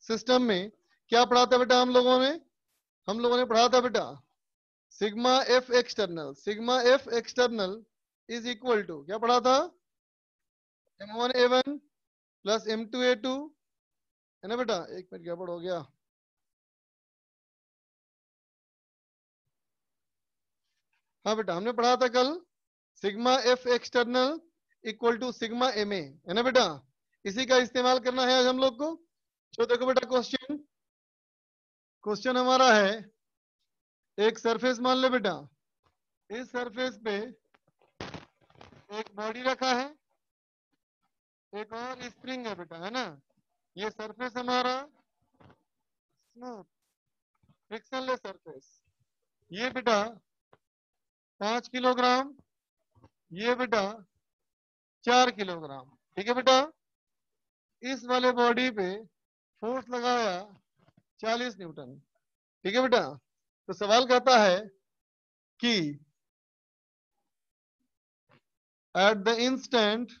System में क्या पढ़ा था बेटा हम लोगों ने पढ़ा था बेटा sigma F external is equal to क्या पढ़ा था M1A1 प्लस M2A2 है ना बेटा। एक मिनट गड़बड़ हो गया। हाँ बेटा हमने पढ़ा था कल sigma F external equal to sigma M A है ना बेटा। इसी का इस्तेमाल करना है आज हम लोग को। तो देखो बेटा क्वेश्चन हमारा है एक सरफेस मान ले बेटा। इस सरफेस पे एक बॉडी रखा है, एक और स्प्रिंग है बेटा, है ना। ये सरफेस हमारा स्मूथ फ्रिक्शनलेस सरफेस। ये बेटा 5 किलोग्राम, ये बेटा 4 किलोग्राम। ठीक है बेटा। इस वाले बॉडी पे फोर्स लगाया 40 न्यूटन। ठीक है बेटा। तो सवाल कहता है कि at the instant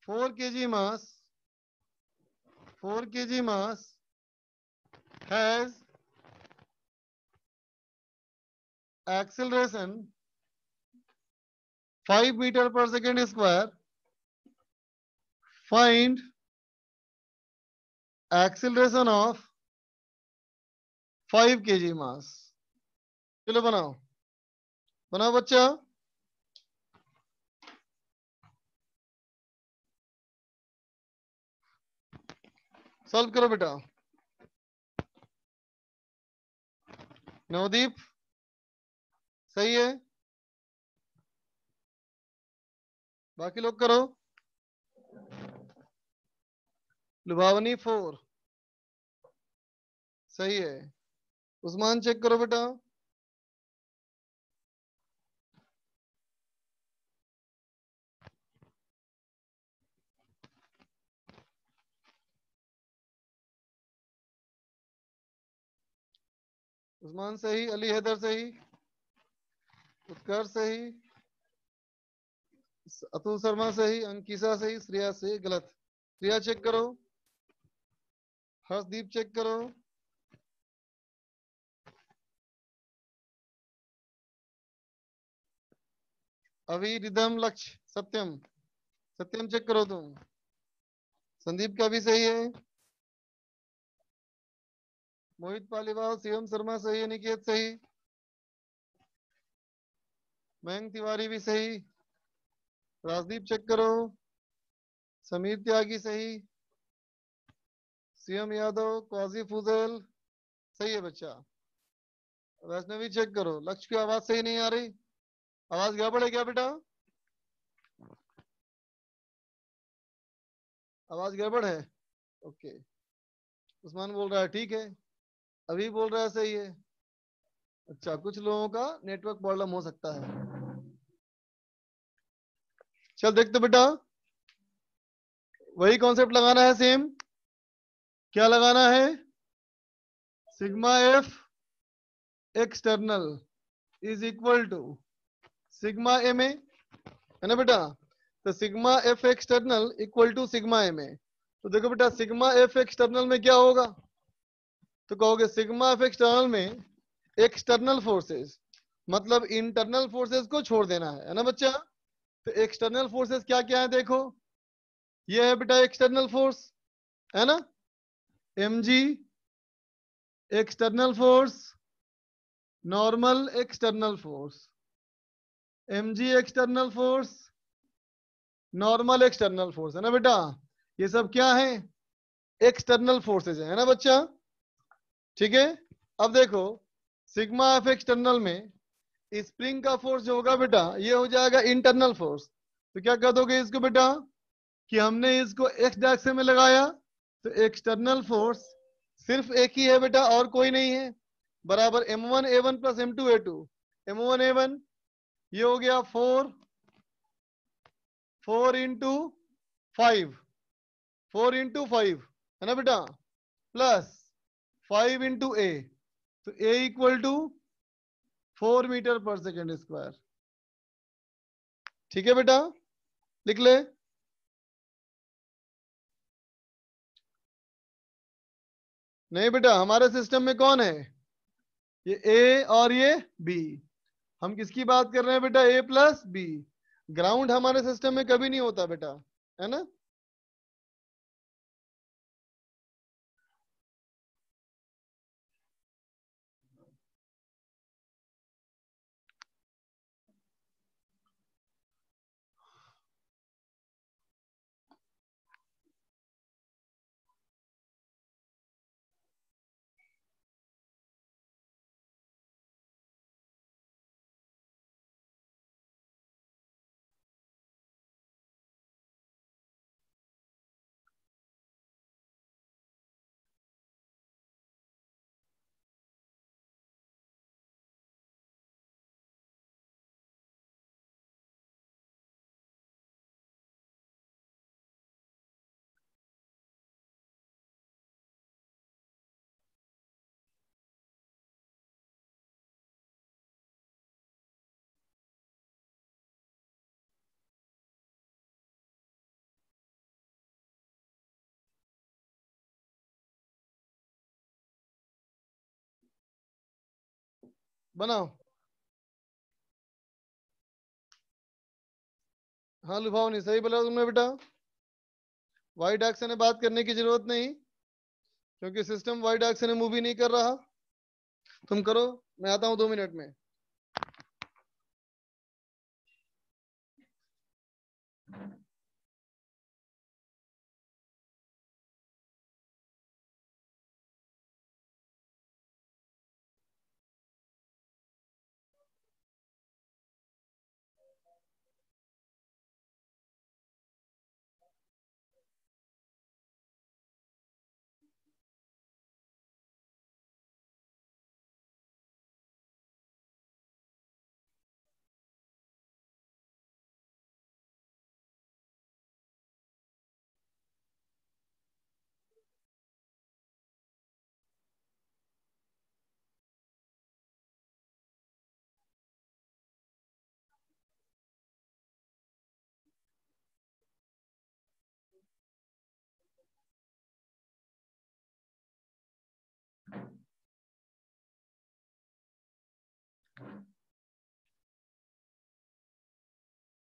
4 kg mass has acceleration 5 meter per second square. Find acceleration of 5 kg mass. चलो बनाओ बच्चा। सॉल्व करो बेटा। नवदीप सही है, बाकी लोग करो। लुभावनी 4 सही है। उस्मान चेक करो बेटा। उस्मान सही, अली हैदर सही, उत्कर्ष सही, अतुल शर्मा सही, अंकिता सही, श्रेया सही। गलत। श्रेया चेक करो, हर्षदीप चेक करो, अभी रिदम लक्ष्य सत्यम चेक करो तुम। संदीप का भी सही है, मोहित पालीवाल, शिवम शर्मा सही है, निकेत सही, मयंक तिवारी भी सही, राजदीप चेक करो, समीर त्यागी सही, सीएम यादव, क्वाजी फुजल सही है बच्चा। वैष्णवी चेक करो। लक्ष्य की आवाज सही नहीं आ रही, आवाज गड़बड़ है क्या बेटा? आवाज गड़बड़ है, ओके। उस्मान बोल रहा है ठीक है, अभी बोल रहा है सही है। अच्छा, कुछ लोगों का नेटवर्क प्रॉब्लम हो सकता है। चल देखते बेटा, वही कॉन्सेप्ट लगाना है सेम। क्या लगाना है? Sigma F external is equal to sigma M A, है ना बेटा। तो sigma F external equal to sigma M A. तो देखो बेटा सिग्मा एफ एक्सटर्नल में क्या होगा, तो कहोगे सिग्मा एफ एक्सटर्नल में एक्सटर्नल फोर्सेस मतलब इंटरनल फोर्सेस को छोड़ देना है ना बच्चा। तो एक्सटर्नल फोर्सेस क्या क्या है देखो, ये है बेटा एक्सटर्नल फोर्स, है ना। mg external force, normal external force, mg external force, normal external force, है ना बेटा। ये सब क्या है? एक्सटर्नल फोर्सेस है ना बच्चा। ठीक है। अब देखो सिग्मा एफ एक्सटर्नल में स्प्रिंग का फोर्स जो होगा बेटा ये हो जाएगा इंटरनल फोर्स। तो क्या कह दोगे इसको बेटा कि हमने इसको एक्स डायरेक्शन में लगाया, तो एक्सटर्नल फोर्स सिर्फ एक ही है बेटा और कोई नहीं है, बराबर M1A1 प्लस M2A2। M1A1 ये हो गया 4 इंटू 5, 4 इंटू 5 है ना बेटा, प्लस 5 इंटू ए, तो ए इक्वल टू 4 मीटर पर सेकेंड स्क्वायर। ठीक है बेटा, लिख ले। नहीं बेटा, हमारे सिस्टम में कौन है? ये ए और ये बी। हम किसकी बात कर रहे हैं बेटा? ए प्लस बी। ग्राउंड हमारे सिस्टम में कभी नहीं होता बेटा, है ना? बनाओ। हाँ लुभावनी, सही बोला तुमने बेटा। वाइड एक्शन में बात करने की जरूरत नहीं, क्योंकि सिस्टम वाइड एक्शन में मूवी नहीं कर रहा। तुम करो, मैं आता हूँ 2 मिनट में।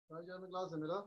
क्लास है मेरा।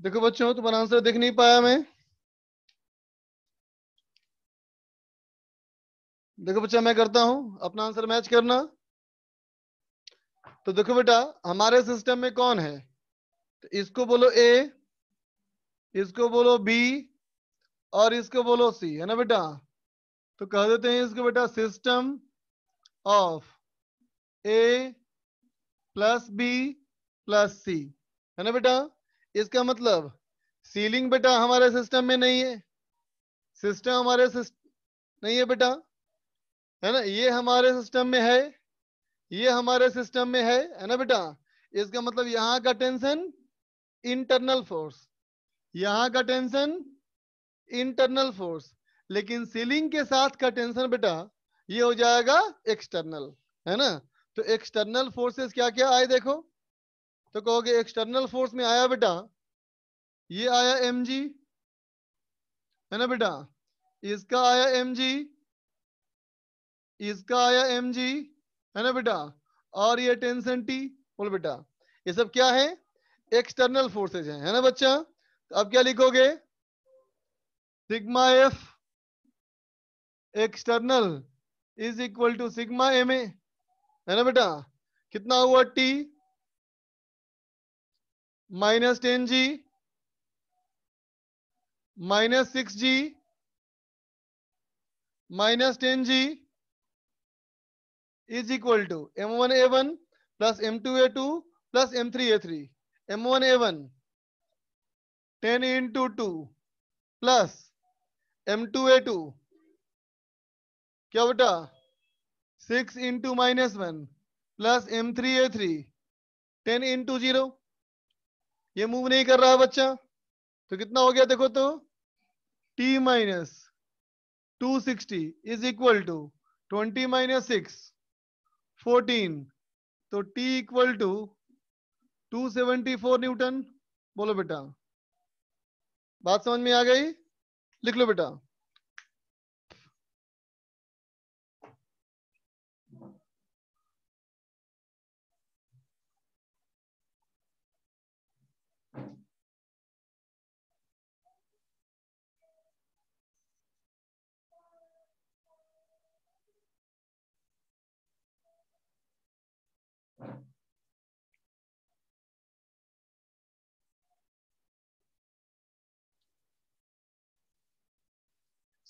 देखो बच्चों, तुम्हारा आंसर देख नहीं पाया मैं। देखो बच्चा, मैं करता हूं, अपना आंसर मैच करना। तो देखो बेटा, हमारे सिस्टम में कौन है? तो इसको बोलो ए, इसको बोलो बी, और इसको बोलो सी, है ना बेटा? तो कह देते हैं इसको बेटा system of a plus b plus c, है ना बेटा? इसका मतलब सीलिंग बेटा हमारे सिस्टम में नहीं है, सिस्टम हमारे नहीं है बेटा, है ना? ये हमारे सिस्टम में है, ये हमारे सिस्टम में है ना बेटा? इसका मतलब यहाँ का टेंशन इंटरनल फोर्स, यहाँ का टेंशन इंटरनल फोर्स, लेकिन सीलिंग के साथ का टेंशन बेटा ये हो जाएगा एक्सटर्नल, है ना? तो एक्सटर्नल फोर्सेस क्या क्या आए देखो, तो कहोगे एक्सटर्नल फोर्स में आया बेटा, ये आया mg, है ना बेटा? इसका आया mg, इसका आया mg, है ना बेटा? और ये टेंशन T। बोल बेटा, ये सब क्या है? एक्सटर्नल फोर्सेज है ना बच्चा? तो अब क्या लिखोगे? Sigma F external is equal to sigma M A, है ना बेटा? कितना हुआ? T minus 10g minus 6g minus 10g is equal to m1a1 plus m2a2 plus m3a3। m1a1 10 into 2 plus m2a2 क्या बेटा 6 इंटू -1 प्लस m3a3 10 इंटू 0। ये move नहीं कर रहा है बच्चा, तो कितना हो गया देखो तो, t minus 260 is equal to 20 minus 6 14, तो t इक्वल टू 274 न्यूटन। बोलो बेटा, बात समझ में आ गई? लिख लो बेटा।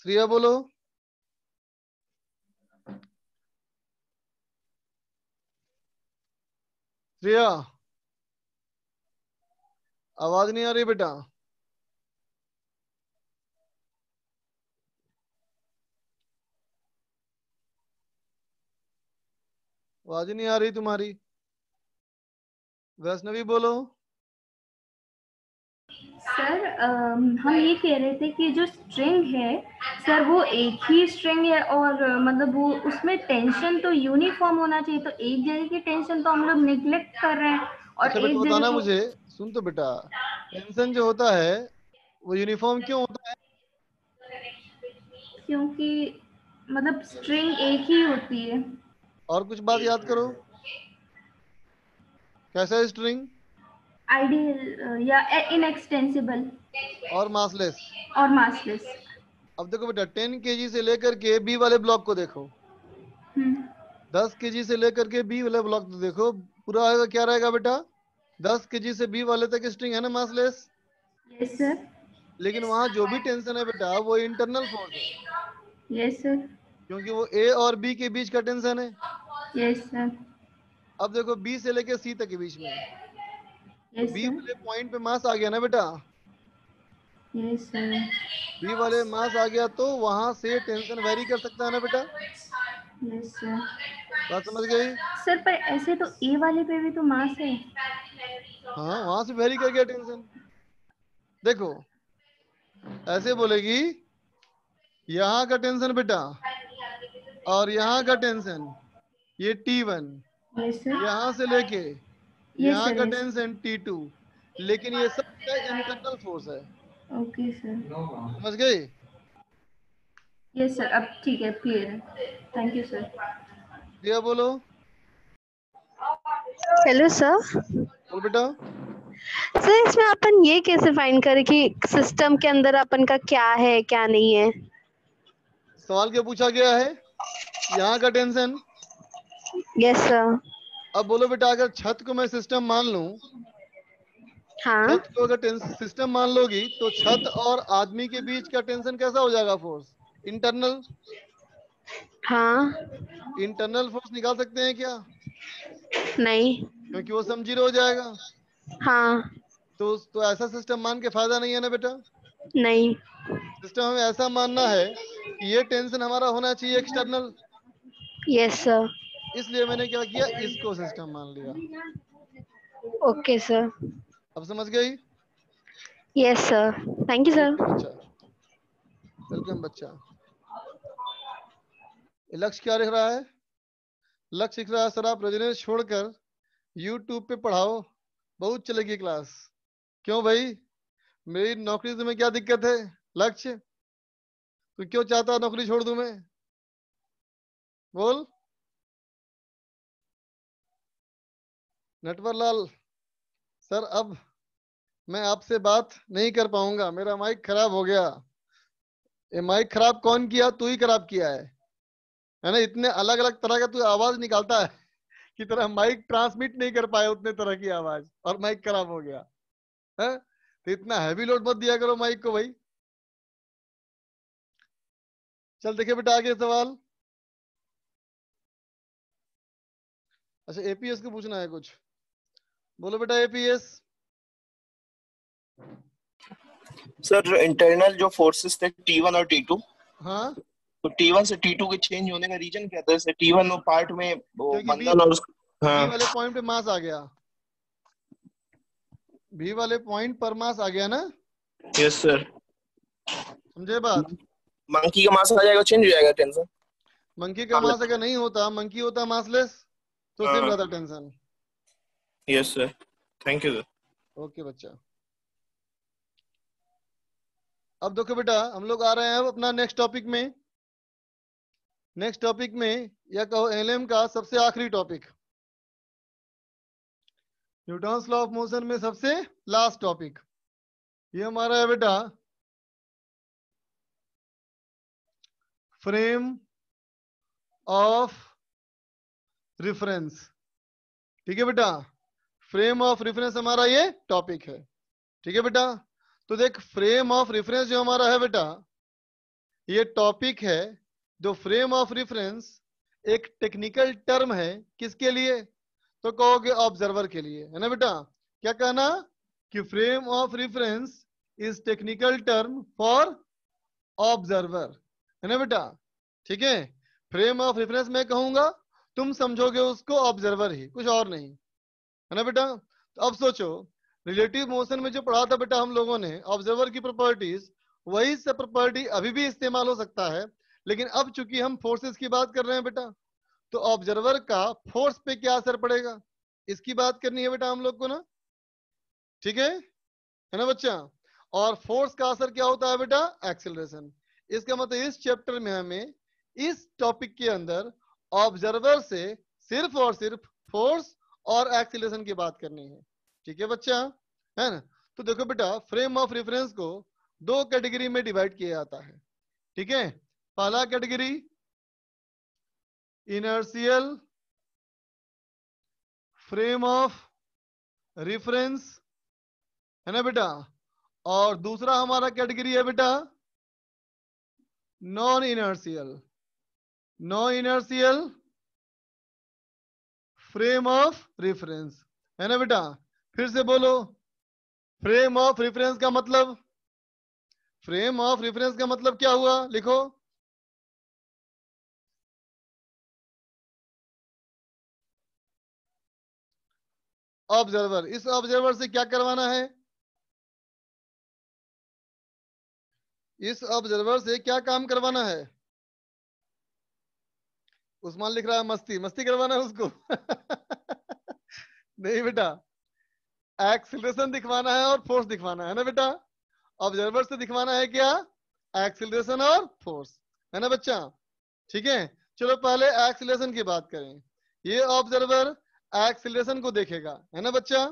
श्रेया बोलो। श्रेया, आवाज नहीं आ रही बेटा। आवाज नहीं आ रही तुम्हारी। वैष्णवी बोलो। सर हम ये कह रहे थे कि जो स्ट्रिंग है सर वो एक ही स्ट्रिंग है, और मतलब वो उसमें टेंशन तो यूनिफॉर्म होना चाहिए, तो एक जगह की टेंशन तो हम लोग निग्लेक्ट कर रहे हैं और अच्छा बेटा एक बताना जगह की। मुझे, सुन तो बेटा, टेंशन जो होता है वो यूनिफॉर्म क्यों होता है? क्योंकि मतलब स्ट्रिंग एक ही होती है। और कुछ बात याद करो, कैसा है स्ट्रिंग? आइडियल या इनएक्सटेंसिबल और मासलेस। और मासलेस। अब देखो बेटा, 10 केजी से लेकर के बी वाले ब्लॉक को देखो, 10 केजी से लेकर के बी वाले ब्लॉक को देखो, पूरा आएगा क्या रहेगा बेटा? 10 केजी से बी वाले तक स्ट्रिंग है ना मासलेस? Yes sir. लेकिन वहां जो भी टेंशन है बेटा वो इंटरनल फोर्स है, यस सर। क्योंकि वो ए और बी के बीच का टेंशन है। Yes sir. अब देखो बी से लेके सी तक के बीच में, तो यस बी सर। वाले पॉइंट पे मास आ गया ना बेटा, यस सर। बी वाले मास आ गया तो वहां से टेंशन वेरी कर सकता है ना बेटा? Yes sir. बात समझ गई? सर पर ऐसे तो ए वाले पे भी तो मास है। हाँ, वहां से वेरी कर गया टेंशन। देखो, ऐसे बोलेगी, यहाँ का टेंशन बेटा और यहाँ का टेंशन ये T1, यस सर। यहाँ से लेके यस यहाँ सर। का यस। टेंशन T2, लेकिन ये सब क्या इंटरनल फोर्स है। Okay sir. समझ गई? यस सर, अब ठीक है, क्लियर है। Thank you sir. दिया बोलो। Hello sir. बोल बेटा। सर इसमें अपन ये कैसे फाइंड करें कि सिस्टम के अंदर अपन का क्या है क्या नहीं है? सवाल क्या पूछा गया है? यहाँ का टेंशन। Yes sir. अब बोलो बेटा, अगर छत को मैं सिस्टम मान लूं, हाँ छत को अगर सिस्टम मान लोगी तो छत और आदमी के बीच का टेंशन कैसा हो जाएगा? Force internal. हाँ। इंटरनल फोर्स निकाल सकते हैं क्या? नहीं। क्योंकि वो सम जीरो हो जाएगा। हाँ। तो ऐसा सिस्टम मान के फायदा नहीं है ना बेटा। नहीं। सिस्टम हमें ऐसा मानना है कि ये टेंशन हमारा होना चाहिए एक्सटर्नल। Yes sir. इसलिए मैंने क्या किया, इसको सिस्टम मान लिया। Okay sir. अब समझ गई? Yes sir, thank you okay sir. बच्चा, वेलकम बच्चा। लक्ष्य क्या लिख रहा है? लक्ष्य लिख रहा है, सर आप रजनीश छोड़कर यूट्यूब पे पढ़ाओ, बहुत चलेगी क्लास। क्यों भाई, मेरी नौकरी से तुम्हें क्या दिक्कत है? लक्ष्य, तू क्यों चाहता नौकरी छोड़ दूं मैं? बोल। नटवर लाल, सर अब मैं आपसे बात नहीं कर पाऊंगा, मेरा माइक खराब हो गया। ये माइक खराब कौन किया? तू ही खराब किया है ना? इतने अलग अलग तरह का तू आवाज निकालता है कि तेरा माइक ट्रांसमिट नहीं कर पाया उतने तरह की आवाज, और माइक खराब हो गया है? तो इतना हैवी लोड मत दिया करो माइक को भाई। चल देखिए बेटा आगे सवाल। अच्छा एपीएस को पूछना है कुछ, बोलो बेटा एपीएस। सर इंटरनल जो फोर्सेस थे T1 और T2, हाँ, तो T1 से T2 के चेंज होने का रीजन क्या था? जैसे T1 में पार्ट में वो क्योंकि बंधन और बी हाँ। वाले पॉइंट पे मास आ गया, बी वाले पॉइंट पर मास आ गया ना? Yes sir. समझे बात? मंकी का मास आ जाएगा, चेंज हो जाएगा टेंशन। मंकी का मास अगर नहीं होता, मंकी होता मासलेस, तो सेम रहता tension. Yes sir, thank you sir. Okay बच्चा। अब देखो बेटा, हम लोग आ रहे हैं अब अपना नेक्स्ट टॉपिक में। नेक्स्ट टॉपिक में, या कहो एलएम का सबसे आखिरी topic, Newton's law of motion में सबसे लास्ट टॉपिक। ये हमारा है बेटा फ्रेम ऑफ रेफरेंस। ठीक है बेटा, फ्रेम ऑफ रेफरेंस हमारा ये टॉपिक है। ठीक है बेटा, तो देख फ्रेम ऑफ रेफरेंस जो हमारा है बेटा, ये टॉपिक है। जो फ्रेम ऑफ रेफरेंस एक टेक्निकल टर्म है, किसके लिए? तो कहोगे ऑब्जर्वर के लिए, है ना बेटा? क्या कहना? कि frame of reference is technical term for observer, है ना बेटा? ठीक है, फ्रेम ऑफ रेफरेंस मैं कहूंगा, तुम समझोगे उसको ऑब्जर्वर ही, कुछ और नहीं, है ना बेटा? तो अब सोचो, रिलेटिव मोशन में जो पढ़ा था बेटा हम लोगों ने ऑब्जर्वर की प्रॉपर्टीज, वही सब प्रॉपर्टी अभी भी इस्तेमाल हो सकता है, लेकिन अब चूंकि हम फोर्सेस की बात कर रहे हैं बेटा, तो ऑब्जर्वर का फोर्स पे क्या असर पड़ेगा, इसकी बात करनी है बेटा हम लोग को ना। ठीक है ना बच्चा? और फोर्स का असर क्या होता है बेटा? एक्सेलरेशन। इसका मतलब इस चैप्टर में हमें इस टॉपिक के अंदर ऑब्जर्वर से सिर्फ और सिर्फ फोर्स और एक्सेलरेशन की बात करनी है। ठीक है बच्चा, है ना? तो देखो बेटा, फ्रेम ऑफ रेफरेंस को दो कैटेगरी में डिवाइड किया जाता है। ठीक है, पहला category inertial frame of reference, है ना बेटा? और दूसरा हमारा कैटेगरी है बेटा non inertial, non inertial frame of reference, है ना बेटा? फिर से बोलो, फ्रेम ऑफ रेफरेंस का मतलब, फ्रेम ऑफ रेफरेंस का मतलब क्या हुआ? लिखो। ऑब्जर्वर, इस ऑब्जर्वर से क्या करवाना है? इस ऑब्जर्वर से क्या काम करवाना है? उस्मान लिख रहा है मस्ती, मस्ती करवाना है उसको नहीं बेटा, एक्सीलरेशन दिखवाना है और फोर्स दिखवाना है ना बेटा? ऑब्जर्वर से दिखवाना है क्या? एक्सीलरेशन और फोर्स, है ना बच्चा? ठीक है, चलो पहले एक्सीलरेशन की बात करें। ये ऑब्जर्वर एक्सीलरेशन को देखेगा, है ना बच्चा?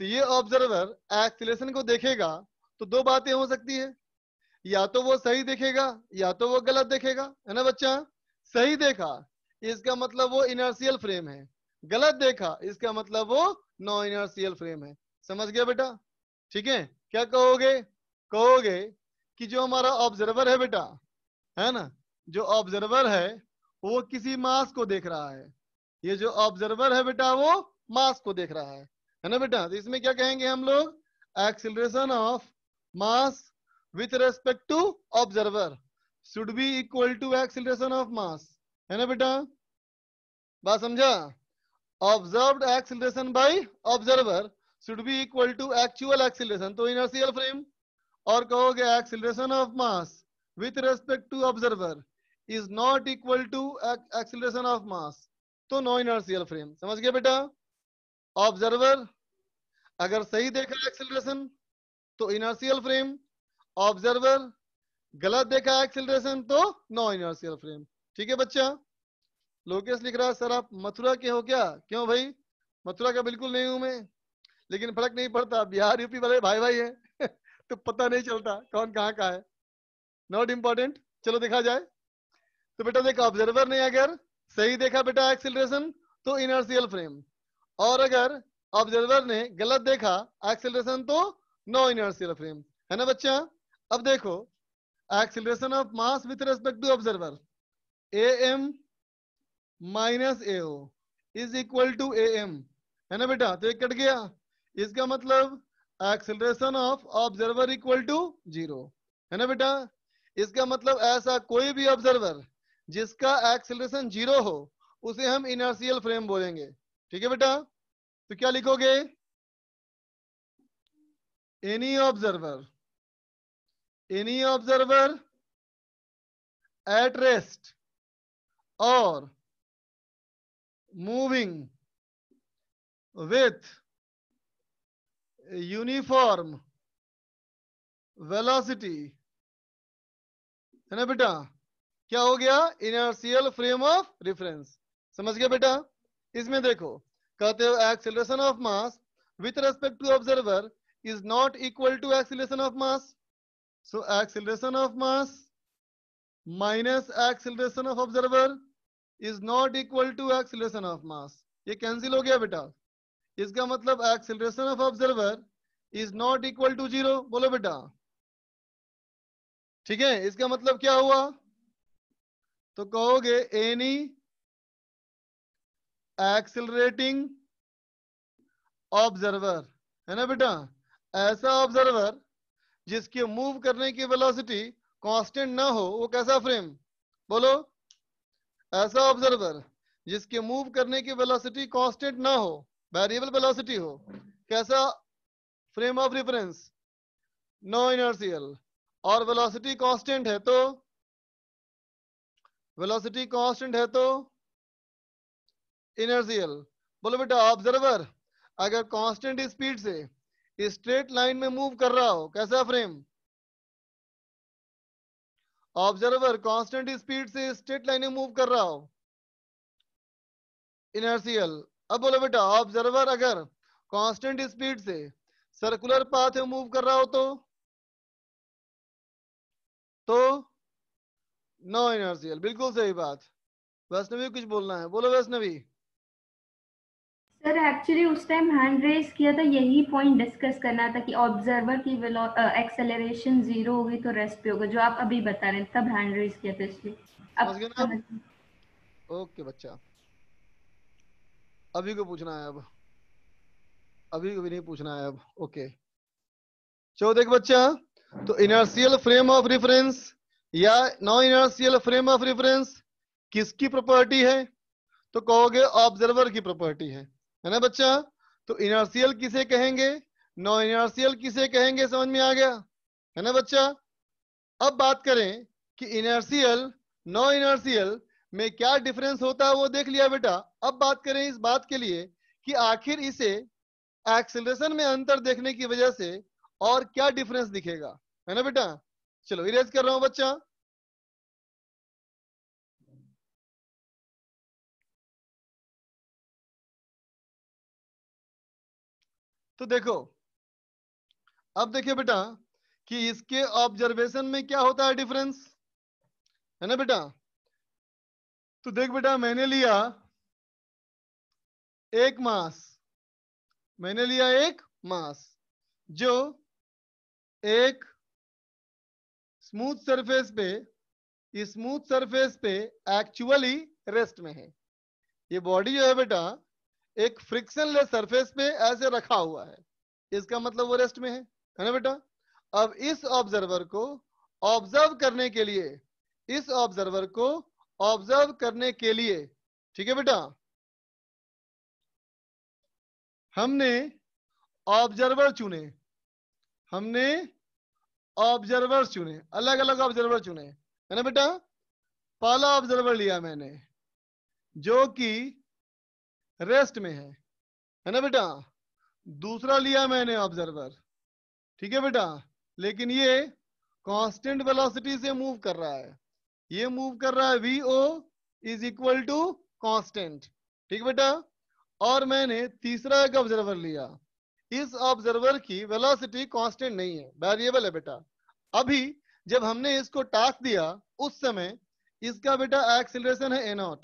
तो ये ऑब्जर्वर एक्सीलरेशन को देखेगा तो दो बातें हो सकती है, या तो वो सही देखेगा या तो वो गलत देखेगा, है ना बच्चा। सही देखा इसका मतलब वो इनर्शियल फ्रेम है, गलत देखा इसका मतलब वो नॉन इनर्शियल फ्रेम है। समझ गया बेटा? ठीक है। क्या कहोगे? कहोगे कि जो हमारा ऑब्जर्वर है बेटा, है ना, जो ऑब्जर्वर है वो किसी मास को देख रहा है। ये जो ऑब्जर्वर है बेटा वो मास को देख रहा है ना बेटा। तो इसमें क्या कहेंगे हम लोग? Acceleration of mass with respect to observer should be equal to acceleration of mass, है ना बेटा। बात समझा? Observed acceleration by observer should be equal to actual acceleration, तो इनर्शियल फ्रेम। और कहोगे acceleration of mass with respect to observer is not equal to acceleration of mass, तो no inertial frame. समझ गए बेटा? ऑब्जर्वर अगर सही देखा एक्सीलरेशन तो इनर्शियल फ्रेम, ऑब्जर्वर गलत देखा एक्सीलरेशन तो नो इनर्शियल फ्रेम। ठीक है बच्चा? लोकेश लिख रहा है सर आप मथुरा के हो क्या? क्यों भाई? मथुरा का बिल्कुल नहीं हूं मैं, लेकिन फर्क नहीं पड़ता, बिहार यूपी वाले भाई भाई है तो पता नहीं चलता कौन कहाँ का है, नॉट इंपॉर्टेंट। चलो देखा जाए। तो बेटा देखा, ऑब्जर्वर ने अगर सही देखा बेटा एक्सीलरेशन तो इनर्शियल फ्रेम, और अगर ऑब्जर्वर ने गलत देखा एक्सीलरेशन तो नो इनर्शियल फ्रेम, है ना बच्चा। अब देखो acceleration of mass with respect to observer A M minus A O is equal to A M, है ना बेटा। तो एक कट गया, इसका मतलब acceleration of observer equal to 0, है ना बेटा। इसका मतलब ऐसा कोई भी ऑब्जर्वर जिसका एक्सीलरेशन 0 हो उसे हम इनर्शियल फ्रेम बोलेंगे। ठीक है बेटा? तो क्या लिखोगे? एनी ऑब्जर्वर एट रेस्ट और मूविंग with uniform velocity, है ना बेटा। क्या हो गया? Inertial frame of reference. समझ गया बेटा? इसमें देखो कहते हो acceleration of mass with respect to observer is not equal to acceleration of mass, so acceleration of mass minus acceleration of observer is not equal to acceleration of mass. ये cancel हो गया बेटा। इसका मतलब acceleration of observer is not equal to 0। बोलो बेटा। ठीक है, इसका मतलब क्या हुआ? तो कहोगे एनी एक्सिलरेटिंग ऑब्जर्वर, है ना बेटा। ऐसा ऑब्जर्वर जिसके मूव करने की वेलोसिटी कांस्टेंट ना हो, वो कैसा फ्रेम? बोलो। ऐसा ऑब्जर्वर जिसके मूव करने की वेलोसिटी कांस्टेंट ना हो, वेरिएबल वेलोसिटी हो, कैसा frame of reference? No inertial. और वेलोसिटी कांस्टेंट है तो, वेलोसिटी कांस्टेंट है तो इनर्शियल। बोलो बेटा ऑब्जर्वर अगर कांस्टेंट स्पीड से स्ट्रेट लाइन में मूव कर रहा हो, कैसा फ्रेम? ऑब्जर्वर कांस्टेंट स्पीड से स्ट्रेट लाइन में मूव कर रहा हो, इनर्शियल। अब बोलो बेटा ऑब्जर्वर अगर कांस्टेंट स्पीड से सर्कुलर पाथ में मूव कर रहा हो तो नो इनर्शियल। बिल्कुल सही बात। वैष्णवी कुछ बोलना है? बोलो वैष्णवी। सर एक्चुअली उस टाइम हैंड रेज किया था, यही पॉइंट डिस्कस करना था कि ऑब्जर्वर की एक्सेलरेशन 0 होगी तो रेस्ट पे होगा, जो आप अभी बता रहे हैं, तब हैंड रेज किया था इसलिए। समझ अब गए ना समझ आप? ओके बच्चा, अभी को पूछना है अब, अभी को भी नहीं पूछना है अब। ओके चलो देख बच्चा, तो इनर्शियल फ्रेम ऑफ रेफरेंस या non inertial frame of reference किसकी प्रॉपर्टी है? तो कहोगे ऑब्जर्वर की प्रॉपर्टी है ना बच्चा। तो इनर्शियल किसे कहेंगे, नॉन इनर्शियल किसे कहेंगे, समझ में आ गया है ना बच्चा। अब बात करें कि इनर्शियल नॉन इनर्शियल में क्या डिफरेंस होता है, वो देख लिया बेटा। अब बात करें इस बात के लिए कि आखिर इसे एक्सेलरेशन में अंतर देखने की वजह से और क्या डिफरेंस दिखेगा, है ना बेटा। चलो इरेज कर रहा हूं बच्चा। तो देखो, अब देखिए बेटा कि इसके ऑब्जर्वेशन में क्या होता है डिफरेंस, है ना बेटा। तो देख बेटा, मैंने लिया एक मास, मैंने लिया एक मास जो एक स्मूथ सरफेस पे, इस स्मूथ सरफेस पे एक्चुअली रेस्ट में है। ये बॉडी जो है बेटा एक फ्रिक्शनलेस सरफेस पे ऐसे रखा हुआ है, इसका मतलब वो रेस्ट में है ना बेटा। अब इस ऑब्जर्वर को ऑब्जर्व करने के लिए, इस ऑब्जर्वर को ऑब्जर्व करने के लिए, ठीक है बेटा, हमने ऑब्जर्वर चुने, हमने ऑब्जर्वर चुने, अलग अलग ऑब्जर्वर चुने, है ना बेटा। पहला ऑब्जर्वर लिया मैंने जो कि रेस्ट में है ना बेटा। दूसरा लिया मैंने ऑब्जर्वर, ठीक है बेटा, लेकिन ये कांस्टेंट वेलोसिटी से मूव कर रहा है, ये मूव कर रहा है vo is equal to constant, ठीक बेटा। और मैंने तीसरा एक ऑब्जर्वर लिया, इस ऑब्जर्वर की वेलोसिटी कांस्टेंट नहीं है, वेरिएबल है बेटा। अभी जब हमने इसको टास्क दिया उस समय इसका बेटा एक्सीलरेशन है a0,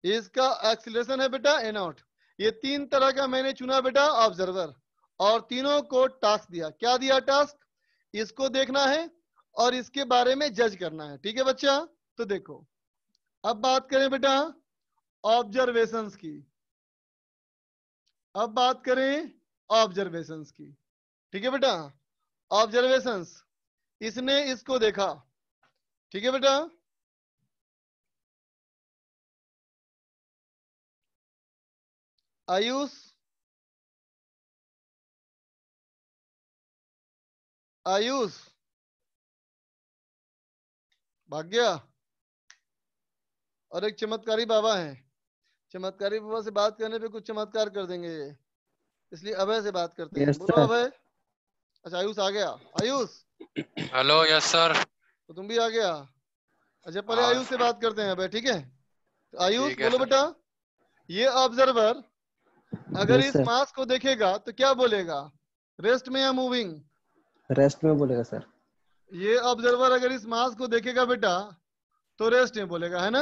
इसका एक्सीलरेशन है बेटा a0। ये तीन तरह का मैंने चुना बेटा ऑब्जर्वर, और तीनों को टास्क दिया। क्या दिया टास्क? इसको देखना है और इसके बारे में जज करना है, ठीक है बच्चा। तो देखो, अब बात करें बेटा ऑब्जर्वेशंस की, अब बात करें ऑब्जर्वेशंस की, ठीक है बेटा। ऑब्जर्वेशंस, इसने इसको देखा, ठीक है बेटा। आयुष, आयुष भाग गया। और एक चमत्कारी बाबा है, चमत्कारी बाबा से बात करने पे कुछ चमत्कार कर देंगे ये, इसलिए अभय से बात करते हैं। यस बोलो सर। अभय। अच्छा आयुष आ गया। Ayush hello, yes sir. तो तुम भी आ गया। अच्छा पहले हाँ आयुष से बात करते हैं अभय, ठीक है। तो आयुष ठीक है बोलो सर। बेटा, ये ऑब्जर्वर अगर यस इस सर, मास को देखेगा तो क्या बोलेगा, रेस्ट में या मूविंग? रेस्ट में बोलेगा सर। ये ऑब्जर्वर अगर इस मास को देखेगा बेटा तो रेस्ट में बोलेगा, है ना।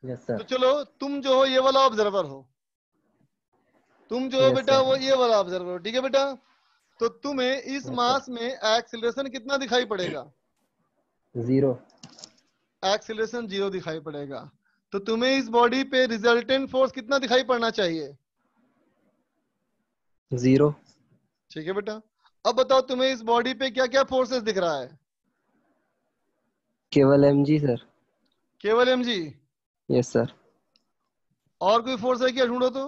यस तो सर। चलो तुम जो हो ये वाला ऑब्जर्वर हो, तुम जो हो यस बेटा वो सर। ये वाला ऑब्जर्वर हो, ठीक है बेटा। तो तुम्हें इस यस मास में एक्सीलरेशन कितना दिखाई पड़ेगा? सर। 0। एक्सीलरेशन 0 दिखाई पड़ेगा। तो तुम्हें इस बॉडी पे रिजल्टेंट फोर्स कितना दिखाई पड़ना चाहिए? 0। ठीक है बेटा। अब बताओ तुम्हें इस बॉडी पे क्या क्या फोर्सेस दिख रहा है? केवल mg सर। केवल mg? Yes sir. और कोई फोर्स है क्या, ढूंढो तो।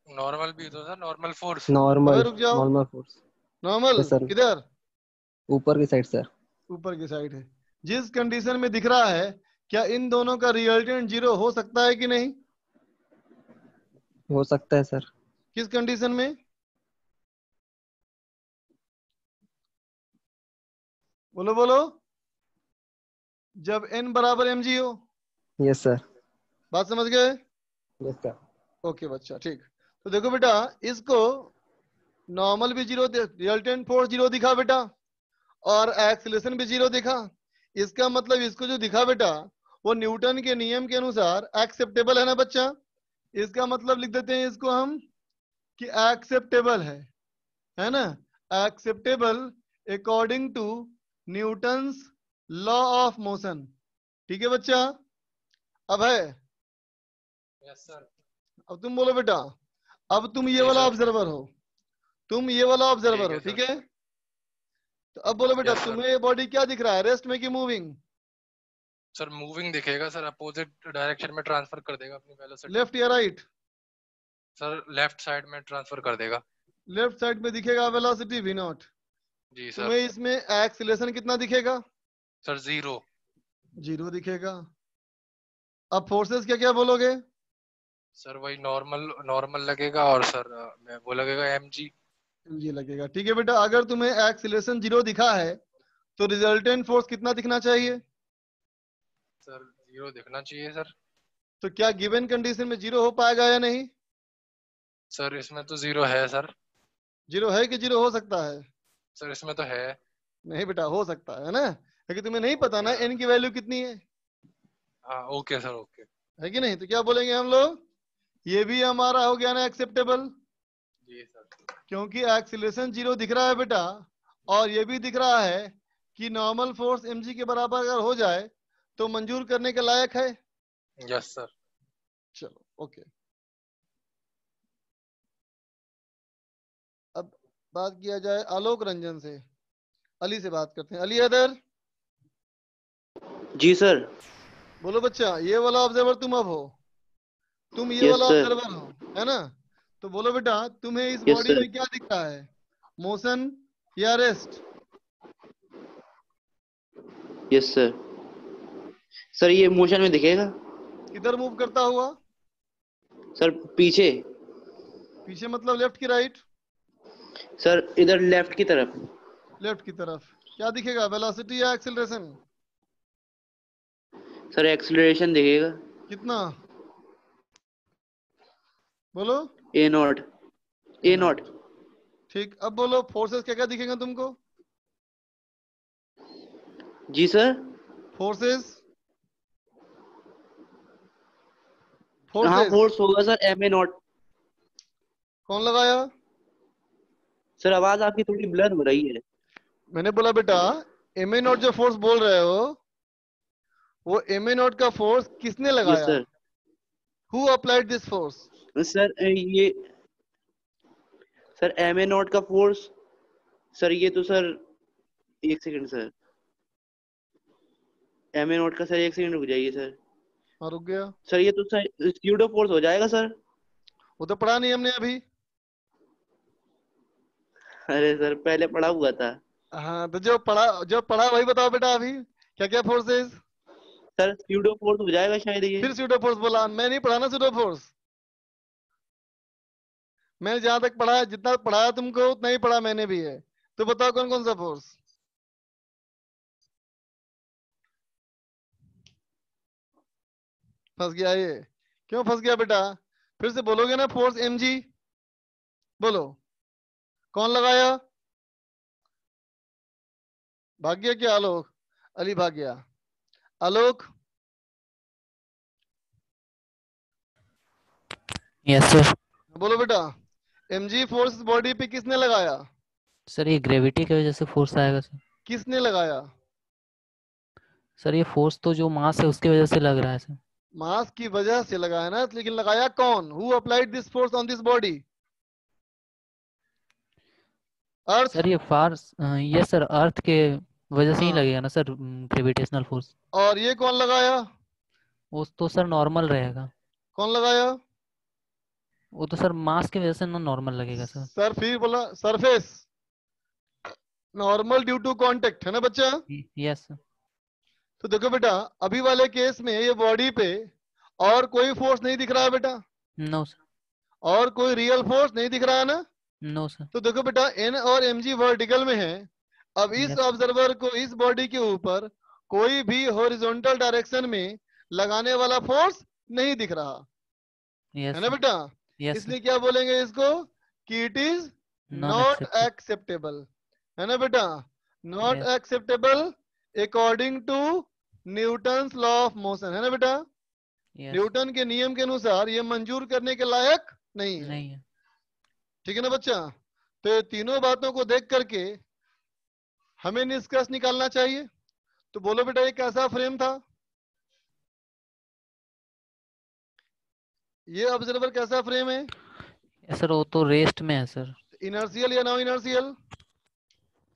नॉर्मल भी तो सर, नॉर्मल फोर्स। अबे नॉर्मल, रुक जाओ, normal force. Normal yes sir, किधर? ऊपर की साइड सर। ऊपर की साइड है। जिस कंडीशन में दिख रहा है क्या इन दोनों का रिजल्टेंट 0 हो सकता है कि नहीं? हो सकता है सर। किस कंडीशन में? बोलो बोलो। जब n बराबर mg हो। Yes sir. बात समझ गए? Yes sir. ओके बच्चा, ठीक। तो देखो बेटा, इसको नॉर्मल भी 0, रिजल्टेंट फोर्स 0 दिखा बेटा, और एक्सीलरेशन भी 0 दिखा। इसका मतलब इसको जो दिखा बेटा वो न्यूटन के नियम के अनुसार एक्सेप्टेबल है ना बच्चा। इसका मतलब लिख देते हैं इसको हम कि एक्सेप्टेबल है ना। Acceptable according to Newton's law of motion, ठीक है बच्चा। अब है, यस सर। अब तुम बोलो बेटा, अब तुम ये जी वाला सर। ऑब्जर्वर हो, तुम ये वाला ऑब्जर्वर हो, ठीक ठीक है है। तो अब बोलो बेटा यस सर। तुम्हें बॉडी क्या दिख रहा है, रेस्ट में कि मूविंग? सर मूविंग दिखेगा सर, अपोजिट डायरेक्शन में ट्रांसफर कर देगा अपनी वेलोसिटी। लेफ्ट या राइट? सर लेफ्ट साइड में ट्रांसफर कर देगा। लेफ्ट साइड में दिखेगा वेलोसिटी v0। जी सर। तुम्हें इसमें एक्सीलरेशन कितना दिखेगा? सर 0। 0 दिखेगा। अब फोर्सेस क्या क्या बोलोगे? सर वही नॉर्मल नॉर्मल लगेगा, और सर वो लगेगा mg। ये लगेगा, ठीक है बेटा। अगर तुम्हें एक्सीलरेशन 0 दिखा है तो रिजल्टेंट फोर्स कितना दिखना चाहिए? सर 0 दिखना चाहिए सर। तो क्या गिवन कंडीशन में 0 हो पाएगा या नहीं? सर इसमें तो 0 है सर। जीरो है कि जीरो हो सकता है? सर इसमें तो है। नहीं बेटा, हो सकता है ना, लेकिन तुम्हें नहीं पता ना n की वैल्यू कितनी है हाँ ओके सर ओके। है कि नहीं? तो क्या बोलेंगे हम लोग, ये भी हमारा हो गया ना एक्सेप्टेबल, जी सर। क्योंकि एक्सीलरेशन जीरो दिख रहा है बेटा, और ये भी दिख रहा है कि नॉर्मल फोर्स mg के बराबर अगर हो जाए तो मंजूर करने के लायक है। Yes sir. चलो ओके। अब बात किया जाए आलोक रंजन से, अली से बात करते हैं। अली अदर, जी सर। बोलो बच्चा, ये वाला ऑब्जर्वर तुम अब हो, तुम ये यस वाला सर। ऑब्जर्वर हो, है ना? तो बोलो बेटा, तुम्हें इस यस बॉडी सर। में क्या दिख रहा है, मोशन या रेस्ट? Yes sir. सर ये मोशन में दिखेगा। किधर मूव करता हुआ? सर पीछे। पीछे मतलब लेफ्ट की राइट? सर इधर लेफ्ट की तरफ। लेफ्ट की तरफ। क्या दिखेगा, वेलोसिटी या एक्सेलरेशन? सर एक्सीलरेशन दिखेगा। कितना? बोलो। ए नॉट। A not. ठीक, अब बोलो फोर्सेस क्या क्या दिखेगा तुमको? जी सर। फोर्सेस, हाँ फोर्सेस फोर्स होगा सर एम ए नॉट। कौन लगाया? सर आवाज आपकी थोड़ी ब्लर हो रही है। मैंने बोला बेटा, एम ए नॉट जो फोर्स बोल रहे हो, वो एम ए नॉट का फोर्स किसने यस लगाया? Sir. Who applied this force? Sir ये सर एम ए नॉट का फोर्स। सर ये तो सर एक second sir. M A naught का सर एक सेकंड रुक जाइए सर। हाँ रुक गया। सर ये तो सर स्यूडो फोर्स हो जाएगा सर। वो तो पढ़ा नहीं हमने अभी। अरे सर पहले पढ़ा हुआ था। हाँ तो जो पढ़ा वही बताओ बेटा अभी, क्या क्या फोर्सेस? सर स्यूडो फोर्स हो जाएगा शायद ये। फिर स्यूडो फोर्स बोला, मैं नहीं पढ़ा ना स्यूडो फोर्स। मैंने जहां तक पढ़ा, जितना पढ़ाया तुमको उतना ही पढ़ा मैंने भी है। तो बताओ कौन कौन सा फोर्स? फंस गया ये। क्यों फंस गया बेटा? फिर से बोलोगे ना, फोर्स mg, बोलो कौन लगाया? भाग गया क्या आलोक? अली भाग गया। आलोक, यस सर। बोलो बेटा, mg फोर्स बॉडी पे किसने लगाया? सर ये ग्रेविटी की वजह से फोर्स आएगा सर। किसने लगाया? सर ये फोर्स तो जो मास है उसकी वजह से लग रहा है सर। मास की वजह से लगाया ना, लेकिन लगाया कौन? Who applied this force on this body? Earth. Sir ये फार्स ये सर अर्थ के वजह से ही हाँ, लगेगा ना सर, ग्रेविटेशनल फोर्स। और ये कौन लगाया? वो तो सर नॉर्मल रहेगा। कौन लगाया? वो तो सर मास की वजह से ना नॉर्मल लगेगा सर। सर फिर बोला surface, normal due to contact, है ना बच्चा? Yes sir. तो देखो बेटा, अभी वाले केस में ये बॉडी पे और कोई फोर्स नहीं दिख रहा है बेटा, नो सर। और कोई रियल फोर्स नहीं दिख रहा है ना? No sir. तो देखो बेटा, एन और mg वर्टिकल में है। अब इस यस ऑब्जर्वर को इस बॉडी के ऊपर कोई भी हॉरिजॉन्टल डायरेक्शन में लगाने वाला फोर्स नहीं दिख रहा, यस है ना बेटा? यस इसलिए क्या बोलेंगे इसको, कि it is non not acceptable. Acceptable, है ना बेटा? Not yes acceptable according to Newton's law of motion, है ना बेटा? यस न्यूटन के नियम के अनुसार ये मंजूर करने के लायक नहीं है। नहीं है। ठीक है ना बच्चा? तो ये तीनों बातों को देख करके हमें निष्कर्ष निकालना चाहिए। तो बोलो बेटा, ये कैसा फ्रेम था? ये ऑब्जर्वर कैसा फ्रेम है? यस सर वो तो रेस्ट में है सर। इनर्शियल या नॉन इनर्शियल?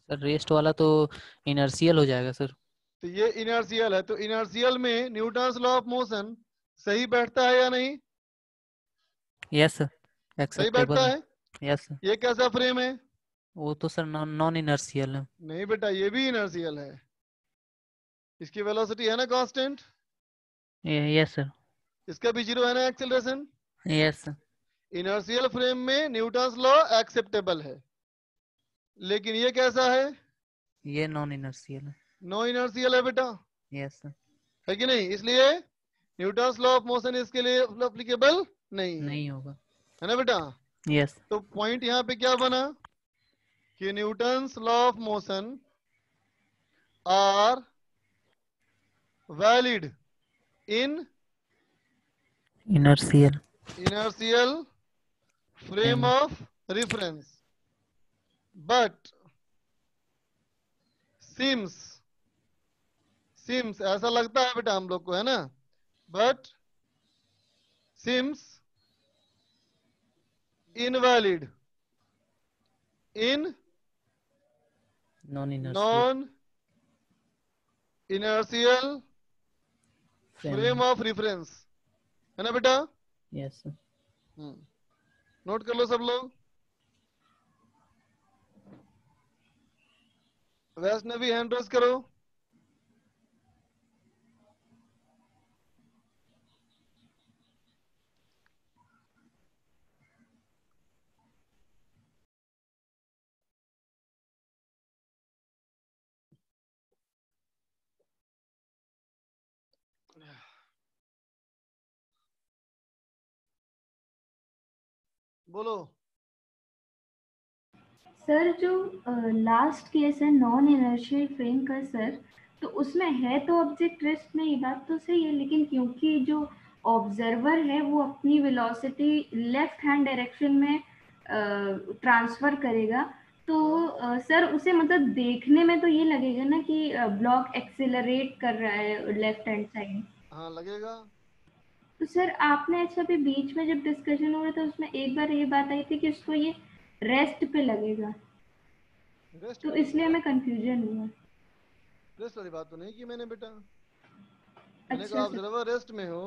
सर रेस्ट वाला तो इनर्शियल हो जाएगा सर। तो ये इनर्शियल है, तो इनर्शियल में न्यूटन्स लॉ ऑफ मोशन सही बैठता है या नहीं? यस सर सही एक्सेप्टेबल बैठता है। है। यस सर ये कैसा फ्रेम है? वो तो सर नॉन इनर्शियल है। नहीं बेटा, ये भी इनर्शियल है। इसकी वेलोसिटी है ना कांस्टेंट, यस सर। इसका भी जीरो है ना acceleration. Yes sir. Inertial frame में न्यूटन्स लॉ एक्सेप्टेबल है, लेकिन ये कैसा है? ये नॉन इनर्शियल है। नो इनर्शियल है बेटा, यस सर। है कि नहीं? इसलिए न्यूटन्स लॉ ऑफ मोशन इसके लिए एप्लीकेबल नहीं है, नहीं होगा। है ना बेटा? यस तो पॉइंट यहाँ पे क्या बना? कि Newton's law of motion are valid in inertial frame of reference, but seems ऐसा लगता है बेटा हम लोग को, है ना, but seems invalid in non-inertial non-inertial frame of reference, है ना बेटा। yes sir. नोट कर लो सब लोग। वैष्णवी हैंड रेस करो। बोलो। सर जो लास्ट केस है नॉन इनर्शियल फ्रेम का सर, तो उसमें है तो ऑब्जेक्ट रेस्ट में, ये बात तो सही है, लेकिन क्योंकि जो ऑब्जर्वर है वो अपनी वेलोसिटी लेफ्ट हैंड डायरेक्शन में ट्रांसफर करेगा, तो सर उसे मतलब देखने में तो ये लगेगा ना कि ब्लॉक एक्सेलरेट कर रहा है लेफ्ट हैंड साइड। हाँ लगेगा। तो सर आपने अच्छा अभी बीच में जब डिस्कशन हो रहा था उसमें एक बार ये बात आई थी कि उसको ये रेस्ट पे लगेगा, रेस्ट तो पे इसलिए लगेगा। हमें कंफ्यूजन हुआ। रेस्ट वाली बात तो नहीं की मैंने बेटा। मैंने अच्छा कहा सर। ऑब्जर्वर रेस्ट में हो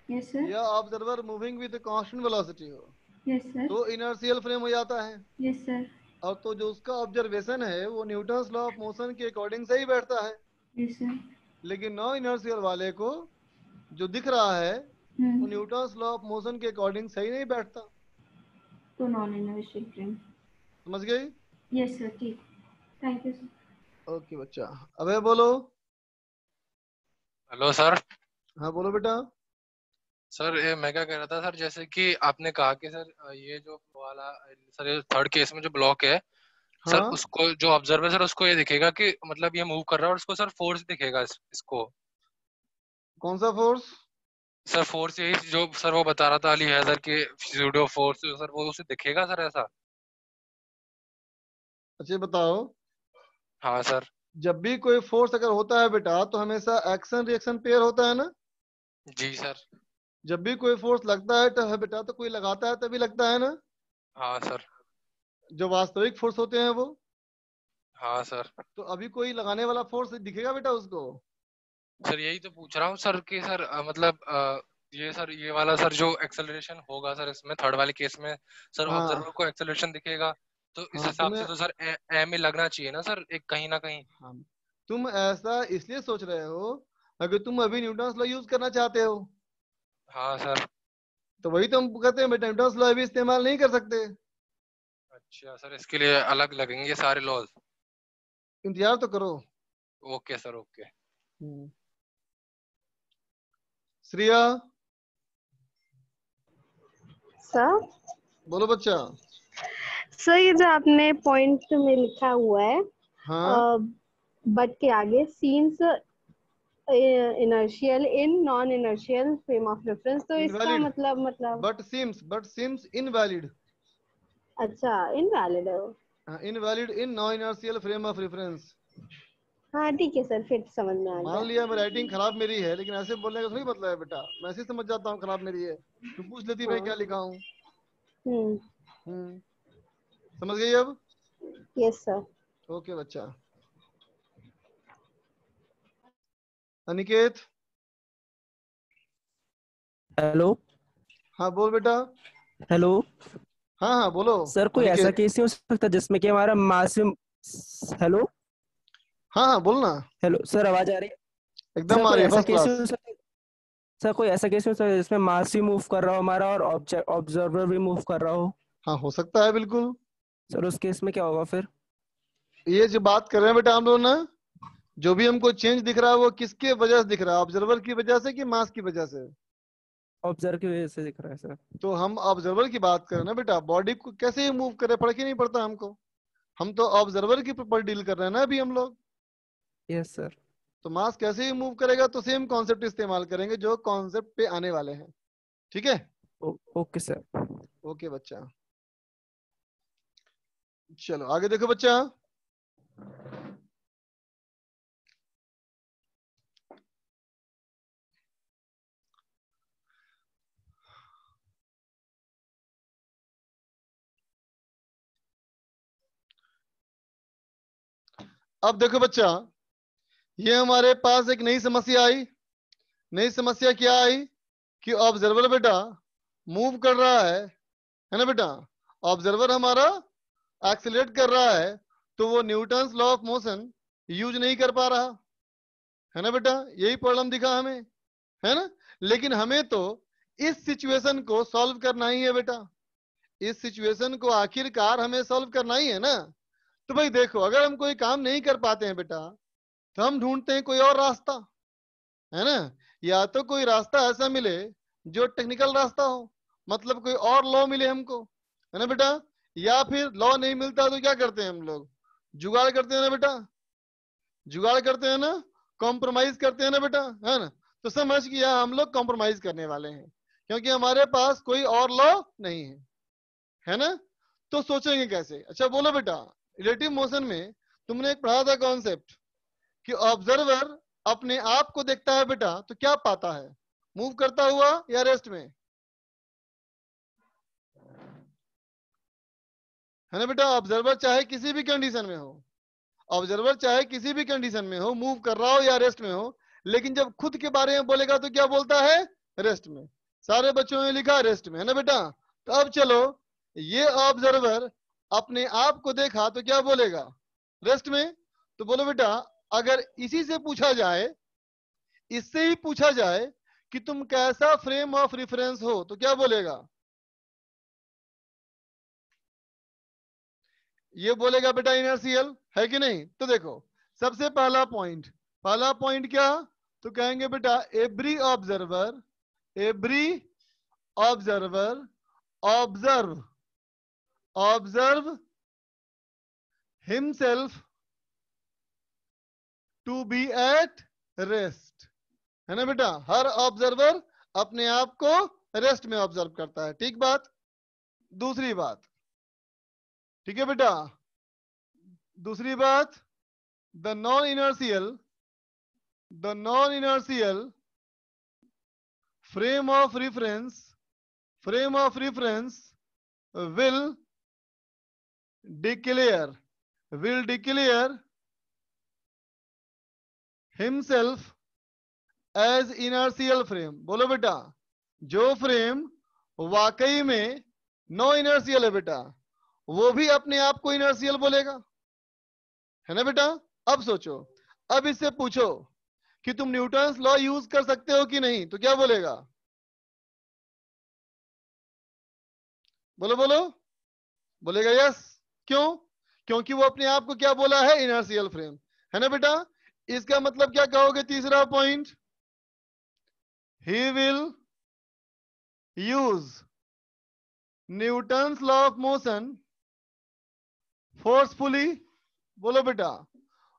यस सर। या observer moving with constant velocity हो यस सर। तो इनर्शियल फ्रेम हो जाता है। Yes sir. और तो जो उसका ऑब्जर्वेशन है वो न्यूटन्स लॉ ऑफ मोशन के अकॉर्डिंग सही बैठता है। Yes sir. लेकिन नॉन इनर्शियल वाले को जो दिख रहा है वो न्यूटन्स लॉ ऑफ मोशन के अकॉर्डिंग सही नहीं बैठता। तो नॉन इनर्शियल फ्रेम। समझ गई? यस सर, ठीक, थैंक यू सर। ओके बच्चा। अबे बोलो। Hello sir. हाँ बोलो बेटा। सर ये मैं क्या कह रहा था सर, जैसे कि आपने कहा कि सर ये जो वाला सर ये थर्ड केस में जो ब्लॉक है सर, हाँ उसको जो ऑब्जर्वर सर उसको ये दिखेगा कि मतलब ये मूव कर रहा है, और उसको सर फोर्स दिखेगा इसको। कौन सा फोर्स? सर फोर्स यही जो सर वो बता रहा था अली हैदर के स्यूडो फोर्स, सर वो उसे दिखेगा सर ऐसा? अच्छा बताओ। हाँ सर। जब भी कोई फोर्स अगर होता है बेटा तो हमेशा एक्शन रिएक्शन पेयर होता है ना। जी सर। जब भी कोई फोर्स लगता है तो बेटा तो कोई लगाता है तभी लगता है ना। हाँ सर। जो वास्तविक फोर्स होते हैं वो। हाँ सर। तो अभी कोई लगाने वाला फोर्स दिखेगा बेटा उसको। सर यही तो पूछ रहा हूँ सर कि सर मतलब ये सर ये वाला सर जो एक्सेलरेशन होगा सर इसमें थर्ड वाले केस में सर हाँ ऑब्जर्वर को एक्सेलरेशन दिखेगा, तो इस हाँ हिसाब से तो सर ए में लगना चाहिए ना सर, एक कहीं ना कहीं। हाँ तुम ऐसा इसलिए सोच रहे हो अगर तुम अभी न्यूटन्स लॉ यूज करना चाहते हो। हाँ सर। तो वही तो हम कहते हैं बेटा न्यूटन्स लॉ अभी इस्तेमाल नहीं कर सकते। अच्छा सर, इसके लिए अलग लगेंगे सारे लॉज? इंतजार तो करो। Okay sir, okay. Shriya sir बोलो बच्चा। सर ये जो आपने पॉइंट में लिखा हुआ है हाँ बट के आगे scenes inertial in non inertial frame of reference, तो इसका इनवैलिड मतलब बट सिम्स इनवैलिड। अच्छा इनवैलिड है वो। Invalid in non inertial frame of reference. हाँ ठीक है सर, फिर समझ में आ मान गया। लिया मैं राइटिंग खराब मेरी है लेकिन ऐसे बोलने का थोड़ी मतलब है बेटा। मैं ऐसे ही समझ जाता हूँ खराब मेरी है। तुम पूछ लेती भाई हाँ। क्या लिखा हूँ। हम्म। समझ गई अब? Yes sir. ओके बच्चा। अनिकेत। हेलो। हाँ बोल बेटा। हेलो हाँ हाँ बोलो सर, कोई ऐसा अनिकेत। केस नहीं हो सकता जिसमें कि हमारा मासिम। हेलो। हाँ हाँ बोलना। हेलो सर, आवाज आ रही है? सर एकदम आ कोई रही है ऐसा फर्स्ट केस क्लास। नहीं हो सकता? सर कोई ऐसा केस नहीं हो सकता जिसमें मास भी मूव कर रहा हो हमारा और ऑब्जर्वर भी मूव कर रहा हो? हाँ हो सकता है बिल्कुल। सर उस केस में क्या होगा फिर? ये जो बात कर रहे हैं बेटा हम लोग ना, जो भी हमको चेंज दिख रहा है वो किसके वजह से दिख रहा है? ऑब्जर्वर की वजह से कि मास की वजह से? ऑब्जर्वर की वजह से दिख रहा है सर। तो हम ऑब्जर्वर की बात करें ना बेटा, बॉडी को कैसे ही मूव करे फर्क ही नहीं पड़ता हमको। हम तो ऑब्जर्वर के ऊपर डील कर रहे हैं ना अभी हम लोग। Yes sir. तो मास कैसे ही मूव करेगा, तो सेम कॉन्सेप्ट इस्तेमाल करेंगे जो कॉन्सेप्ट पे आने वाले हैं। ठीक है, ओके सर। ओके बच्चा, चलो आगे देखो बच्चा। अब देखो बच्चा, ये हमारे पास एक नई समस्या आई। नई समस्या क्या आई कि ऑब्जर्वर बेटा मूव कर रहा है ना बेटा। ऑब्जर्वर हमारा एक्सीलरेट कर रहा है, तो वो Newton's law of motion use नहीं कर पा रहा है ना बेटा। यही प्रॉब्लम दिखा हमें, है ना। लेकिन हमें तो इस सिचुएशन को सॉल्व करना ही है बेटा। इस सिचुएशन को आखिरकार हमें सॉल्व करना ही है ना। तो भाई देखो, अगर हम कोई काम नहीं कर पाते हैं बेटा, तो हम ढूंढते हैं कोई और रास्ता, है ना। या तो कोई रास्ता ऐसा मिले जो टेक्निकल रास्ता हो, मतलब कोई और लॉ मिले हमको, है ना बेटा। या फिर लॉ नहीं मिलता तो क्या करते हैं हम लोग, जुगाड़ करते हैं ना बेटा। जुगाड़ करते हैं ना, कॉम्प्रोमाइज करते हैं ना बेटा, है ना। तो समझ गया हम लोग कॉम्प्रोमाइज करने वाले हैं, क्योंकि हमारे पास कोई और लॉ नहीं है ना। तो सोचेंगे कैसे। अच्छा बोलो बेटा, रिलेटिव मोशन में तुमने एक पढ़ा था कॉन्सेप्ट कि ऑब्जर्वर अपने आप को देखता है बेटा, तो क्या पाता है, मूव करता हुआ या रेस्ट में, है ना बेटा। ऑब्जर्वर चाहे किसी भी कंडीशन में हो, ऑब्जर्वर चाहे किसी भी कंडीशन में हो, मूव कर रहा हो या रेस्ट में हो, लेकिन जब खुद के बारे में बोलेगा तो क्या बोलता है, रेस्ट में। सारे बच्चों ने लिखा रेस्ट में, है ना बेटा। तो अब चलो, ये ऑब्जर्वर अपने आप को देखा तो क्या बोलेगा, रेस्ट में। तो बोलो बेटा, अगर इसी से पूछा जाए, इससे ही पूछा जाए कि तुम कैसा फ्रेम ऑफ रेफरेंस हो, तो क्या बोलेगा, ये बोलेगा बेटा इनर्शियल, है कि नहीं। तो देखो, सबसे पहला पॉइंट क्या, तो कहेंगे बेटा every observer observe himself to be at rest, है ना बेटा। हर ऑब्जर्वर अपने आप को रेस्ट में ऑब्जर्व करता है। ठीक बात। दूसरी बात, ठीक है बेटा, दूसरी बात, the non inertial frame of reference will declare himself as inertial frame। बोलो बेटा, जो फ्रेम वाकई में नो इनर्शियल है बेटा, वो भी अपने आप को इनर्शियल बोलेगा, है ना बेटा। अब सोचो, अब इससे पूछो कि तुम न्यूटन्स लॉ यूज कर सकते हो कि नहीं, तो क्या बोलेगा, बोलो बोलो, बोलेगा यस। क्यों, क्योंकि वो अपने आप को क्या बोला है, इनर्शियल फ्रेम, है ना बेटा। इसका मतलब क्या कहोगे, तीसरा point, he will use Newton's law of motion forcefully। बोलो बेटा,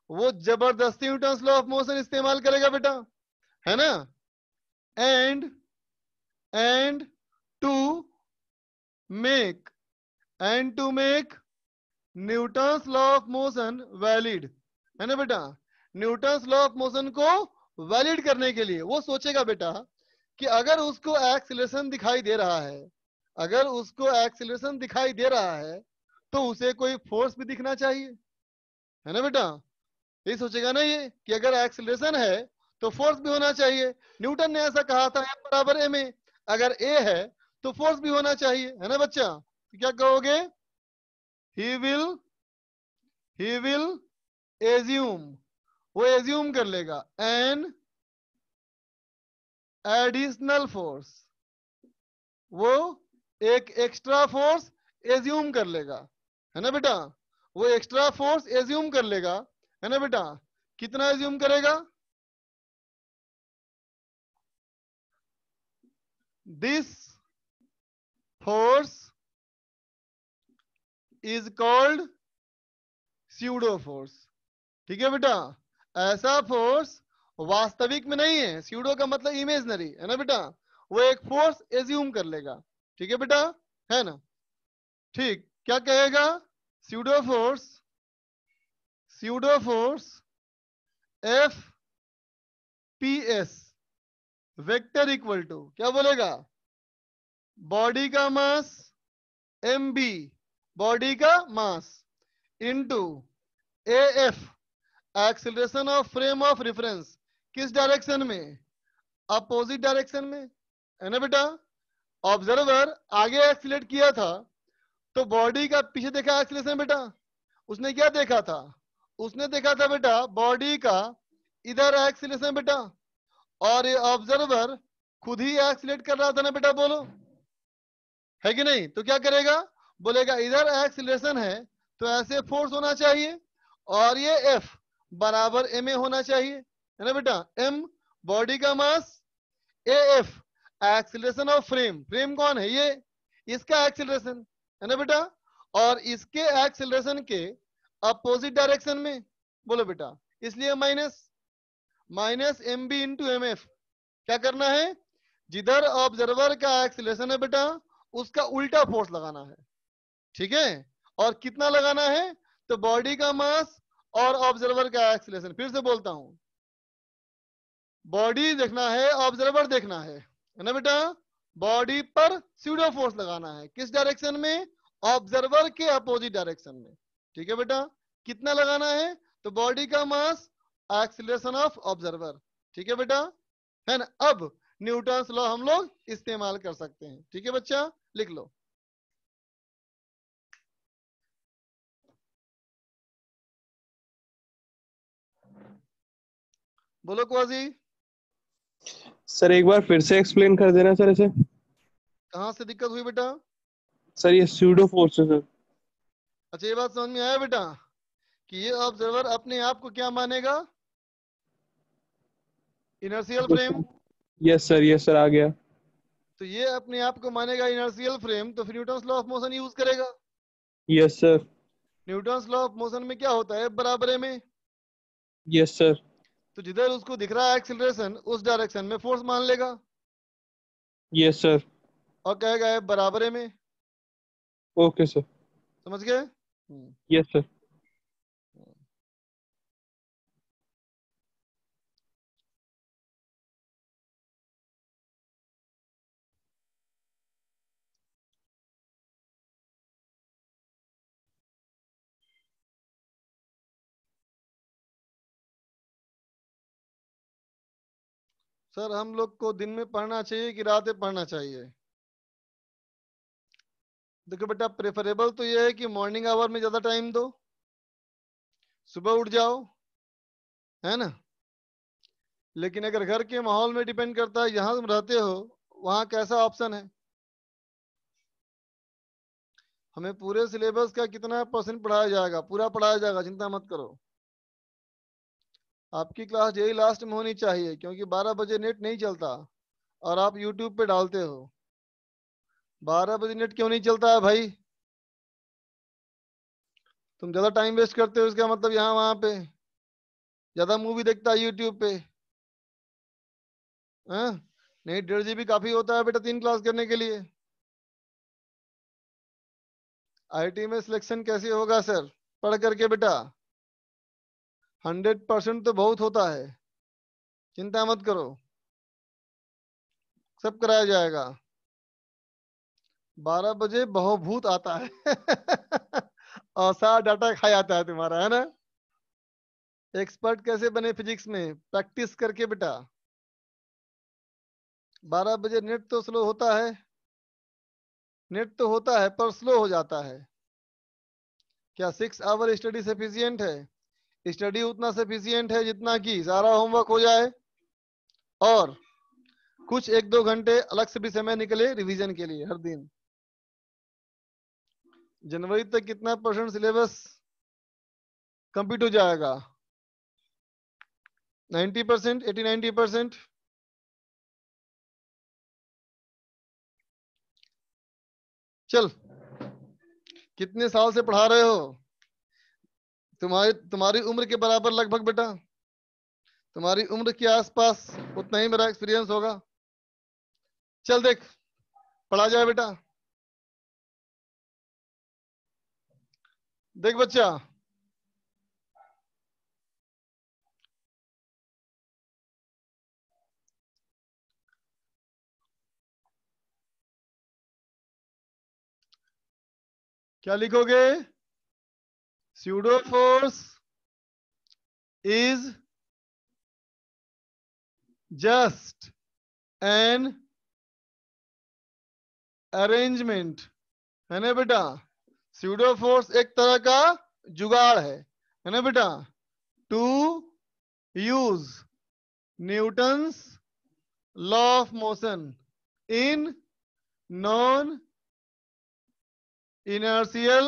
वो जबरदस्ती न्यूटन्स लॉ ऑफ मोशन इस्तेमाल करेगा बेटा, है ना। And to make Newton's law of motion valid, है ना बेटा। न्यूटन्स लॉ ऑफ मोशन को वैलिड करने के लिए वो सोचेगा बेटा कि अगर उसको एक्सीलरेशन दिखाई दे रहा है, तो उसे कोई फोर्स भी दिखना चाहिए, है ना बेटा। यही सोचेगा ना ये कि अगर एक्सीलरेशन है तो फोर्स भी होना चाहिए। न्यूटन ने ऐसा कहा था, F बराबर ma। अगर a है तो फोर्स भी होना चाहिए, है ना बच्चा। तो क्या कहोगे, he will assume, वो एज्यूम कर लेगा एन एडिशनल फोर्स, वो एक एक्स्ट्रा फोर्स एज्यूम कर लेगा, है ना बेटा। वो एक्स्ट्रा फोर्स एज्यूम कर लेगा, है ना बेटा। कितना एज्यूम करेगा, this force is called pseudo force. ठीक है बेटा, ऐसा फोर्स वास्तविक में नहीं है, स्यूडो का मतलब इमेजनरी है ना बेटा, वो एक फोर्स एज्यूम कर लेगा। ठीक है बेटा, है ना? ठीक, क्या कहेगा? Pseudo force F P S vector equal to, क्या बोलेगा? बॉडी का मास एम बी, बॉडी का mass into A F acceleration of frame of reference, किस डायरेक्शन में? अपोजिट डायरेक्शन में, है ना बेटा? ऑब्जर्वर आगे एक्सीलरेट किया था तो बॉडी का पीछे देखा एक्सीलरेशन बेटा, उसने क्या देखा था? उसने देखा था बेटा बॉडी का इधर एक्सीलरेशन बेटा, और ये ऑब्जर्वर खुद ही एक्सीलरेट कर रहा था ना बेटा, बोलो है कि नहीं? तो क्या करेगा? बोलेगा इधर एक्सीलरेशन है तो ऐसे फोर्स होना चाहिए, और ये एफ बराबर एम ए होना चाहिए, है ना बेटा? एम बॉडी का mass, a F acceleration of frame, frame कौन है? ये इसका एक्सीलरेशन, है ना बेटा? और इसके एक्सीलरेशन के अपोजिट डायरेक्शन में, बोलो बेटा, इसलिए minus M B into M F. क्या करना है? जिधर ऑब्जर्वर का एक्सीलरेशन है बेटा उसका उल्टा फोर्स लगाना है। ठीक है, और कितना लगाना है? तो बॉडी का मास और ऑब्जर्वर का एक्सीलरेशन। फिर से बोलता हूं, बॉडी देखना है, ऑब्जर्वर देखना है ना बेटा? बॉडी पर स्यूडो फोर्स लगाना है, किस डायरेक्शन में? ऑब्जर्वर के अपोजिट डायरेक्शन में। ठीक है बेटा, कितना लगाना है? तो बॉडी का मास, एक्सीलरेशन ऑफ ऑब्जर्वर। ठीक है बेटा, है ना? अब न्यूटन्स लॉ हम लोग इस्तेमाल कर सकते हैं। ठीक है बच्चा, लिख लो। बोलो क्वाजी। सर एक बार फिर से एक्सप्लेन कर देना सर इसे। कहां से दिक्कत हुई बेटा? सर ये स्यूडो फोर्स है सर। अच्छा, ये बात समझ में आया बेटा कि ये ऑब्जर्वर अपने आप को क्या मानेगा? Inertial frame. यस सर आ गया। तो ये अपने आप को मानेगा इनर्शियल फ्रेम, तो फिर Newton's law of motion use करेगा। Yes sir. Newton's law of motion में क्या होता है? बराबर में। Yes sir. तो जिधर उसको दिख रहा है एक्सीलरेशन उस डायरेक्शन में फोर्स मान लेगा, यस सर। और कहेगा है बराबर में। Okay sir. समझ गए? Yes sir. सर हम लोग को दिन में पढ़ना चाहिए कि रात में पढ़ना चाहिए? देखो बेटा, प्रेफरेबल तो ये है कि मॉर्निंग आवर में ज्यादा टाइम दो, सुबह उठ जाओ, है ना? लेकिन अगर घर के माहौल में डिपेंड करता है, जहां तुम रहते हो वहां कैसा ऑप्शन है। हमें पूरे सिलेबस का कितना % पढ़ाया जाएगा? पूरा पढ़ाया जाएगा, चिंता मत करो। आपकी क्लास यही लास्ट में होनी चाहिए, क्योंकि 12 बजे नेट नहीं चलता और आप यूट्यूब पे डालते हो। 12 बजे नेट क्यों नहीं चलता है भाई? तुम ज्यादा टाइम वेस्ट करते हो, इसका मतलब यहाँ वहां पे ज्यादा मूवी देखता है यूट्यूब पे। हाँ, नहीं 1.5 GB काफी होता है बेटा 3 क्लास करने के लिए। आईटी में सिलेक्शन कैसे होगा सर? पढ़ करके बेटा। 100% तो बहुत होता है, चिंता मत करो, सब कराया जाएगा। 12 बजे बहुभूत आता है और सारा डाटा खा जाता है तुम्हारा, है ना? एक्सपर्ट कैसे बने फिजिक्स में? प्रैक्टिस करके बेटा। 12 बजे नेट तो स्लो होता है, नेट तो होता है पर स्लो हो जाता है। क्या 6 आवर स्टडी सफिशियंट है? स्टडी उतना सफिशियंट है जितना कि सारा होमवर्क हो जाए, और कुछ 1-2 घंटे अलग से भी समय निकले रिवीजन के लिए हर दिन। जनवरी तक कितना % सिलेबस कंप्लीट हो जाएगा? 90%, 80-90%। चल, कितने साल से पढ़ा रहे हो? तुम्हारी उम्र के बराबर लगभग बेटा, तुम्हारी उम्र के आसपास उतना ही मेरा एक्सपीरियंस होगा। चल देख, पढ़ा जाए बेटा। देख बच्चा, क्या लिखोगे? Pseudo force is just an arrangement, है ना बेटा? स्यूडो फोर्स एक तरह का जुगाड़ है ना बेटा? To use Newton's law of motion in non inertial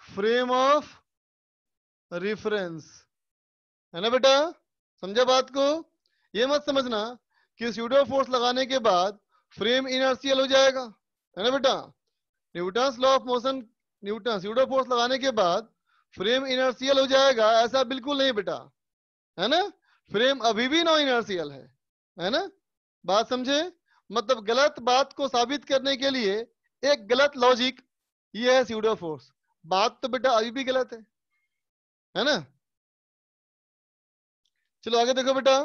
frame of reference, है ना बेटा? समझा बात को? ये मत समझना कि स्यूडो फोर्स लगाने के बाद फ्रेम इनर्शियल हो जाएगा, है ना बेटा? Newton's law of motion, Newton pseudo force लगाने के बाद फ्रेम इनर्शियल हो जाएगा, ऐसा बिल्कुल नहीं बेटा, है ना? फ्रेम अभी भी नॉन इनर्शियल है ना? बात समझे? मतलब गलत बात को साबित करने के लिए एक गलत लॉजिक, ये है स्यूडो फोर्स। बात तो बेटा अभी भी गलत है ना? चलो आगे देखो बेटा।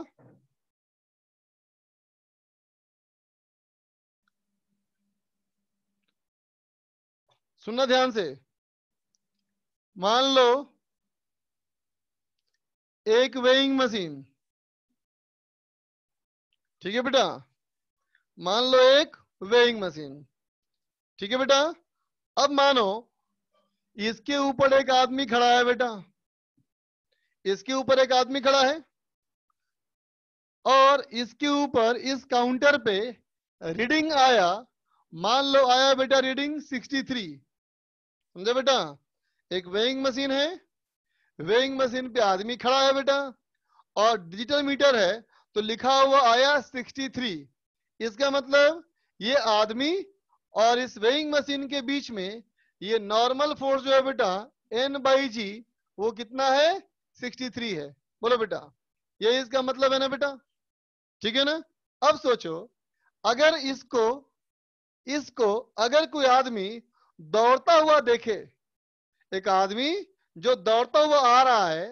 सुनना ध्यान से। मान लो एक वेइंग मशीन, ठीक है बेटा? मान लो एक वेइंग मशीन, ठीक है बेटा? अब मानो इसके ऊपर एक आदमी खड़ा है बेटा, इसके ऊपर एक आदमी खड़ा है और इसके ऊपर इस काउंटर पे रीडिंग आया, मान लो आया बेटा रीडिंग 63, समझे बेटा? एक वेइंग मशीन है, वेइंग मशीन पे आदमी खड़ा है बेटा और डिजिटल मीटर है तो लिखा हुआ आया 63। इसका मतलब ये आदमी और इस वेइंग मशीन के बीच में ये नॉर्मल फोर्स जो है बेटा N/G वो कितना है? 63 है। बोलो बेटा, ये इसका मतलब है ना बेटा? ठीक है ना? अब सोचो, अगर इसको अगर कोई आदमी दौड़ता हुआ देखे, एक आदमी जो दौड़ता हुआ आ रहा है,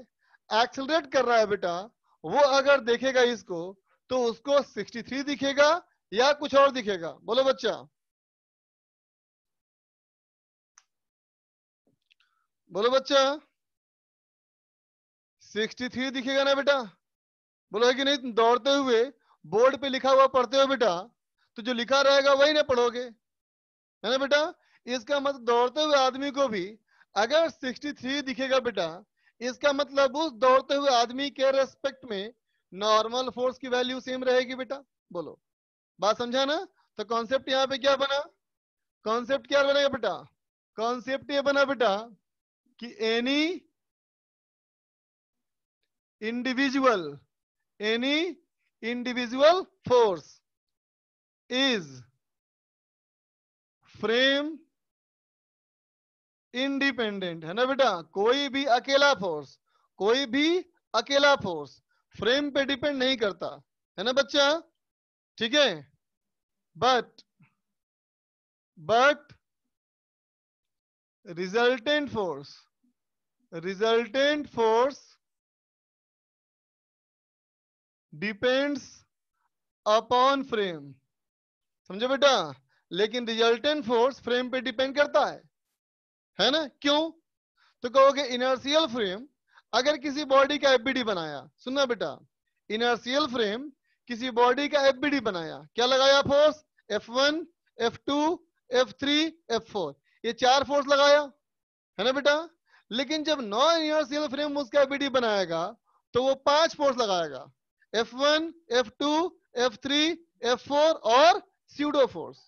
एक्सेलरेट कर रहा है बेटा, वो अगर देखेगा इसको तो उसको 63 दिखेगा या कुछ और दिखेगा? बोलो बच्चा, बोलो बच्चा, 63 दिखेगा ना बेटा? बोलो है कि नहीं? दौड़ते हुए बोर्ड पे लिखा हुआ पढ़ते हो बेटा, तो जो लिखा रहेगा वही ना पढ़ोगे, है ना बेटा? इसका मतलब दौड़ते हुए आदमी को भी अगर 63 दिखेगा बेटा, इसका मतलब उस दौड़ते हुए आदमी के रेस्पेक्ट में नॉर्मल फोर्स की वैल्यू सेम रहेगी बेटा। बोलो, बात समझा ना? तो कॉन्सेप्ट यहाँ पे क्या बना? कॉन्सेप्ट क्या बनेगा बेटा? कॉन्सेप्ट ये बना बेटा कि any individual force is frame independent, है ना बेटा? कोई भी अकेला फोर्स फ्रेम पे डिपेंड नहीं करता, है ना बच्चा? ठीक है? But resultant force depends upon frame, समझे बेटा? लेकिन रिजल्टेंट फोर्स फ्रेम पे डिपेंड करता है ना? क्यों? तो कहोगे इनर्शियल फ्रेम अगर किसी बॉडी का एफबीडी बनाया, सुनना बेटा, इनर्शियल फ्रेम किसी बॉडी का एफबीडी बनाया, क्या लगाया force? F1, F2, F3, F4, ये 4 फोर्स लगाया, है ना बेटा? लेकिन जब नॉन इनर्शियल फ्रेम उसका एफबीडी बनाएगा तो वो 5 फोर्स लगाएगा, F1, F2, F3, F4 और स्यूडो फोर्स।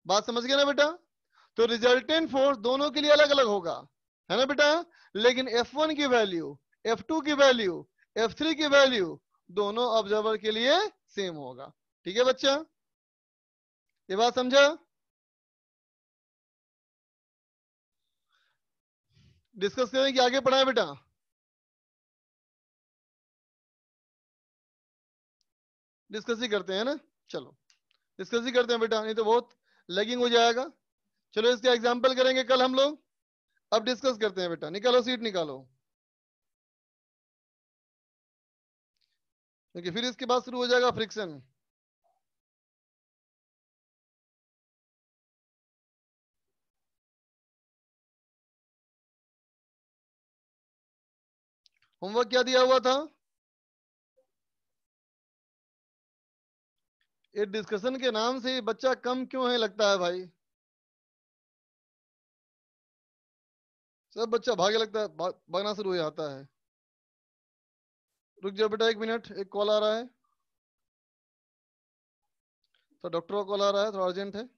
बात समझ गए ना बेटा? तो रिजल्टेंट फोर्स दोनों के लिए अलग अलग होगा, है ना बेटा? लेकिन F1 की वैल्यू, F2 की वैल्यू, F3 की वैल्यू दोनों ऑब्जर्वर के लिए सेम होगा। ठीक है बच्चा? ये बात समझा? डिस्कस करें कि आगे पढ़ाएं बेटा? डिस्कस ही करते हैं ना, चलो डिस्कस ही करते हैं बेटा, नहीं तो बहुत लैगिंग हो जाएगा। चलो इसका एग्जाम्पल करेंगे कल हम लोग, अब डिस्कस करते हैं बेटा। निकालो सीट निकालो, क्योंकि फिर इसके बाद शुरू हो जाएगा फ्रिक्शन। होमवर्क क्या दिया हुआ था? ये डिस्कशन के नाम से बच्चा कम क्यों है लगता है भाई? सब बच्चा भागे लगता है, भागना शुरू हो जाता है। रुक जाओ बेटा 1 मिनट, एक कॉल आ रहा है, तो डॉक्टर का कॉल आ रहा है, थोड़ा अर्जेंट है।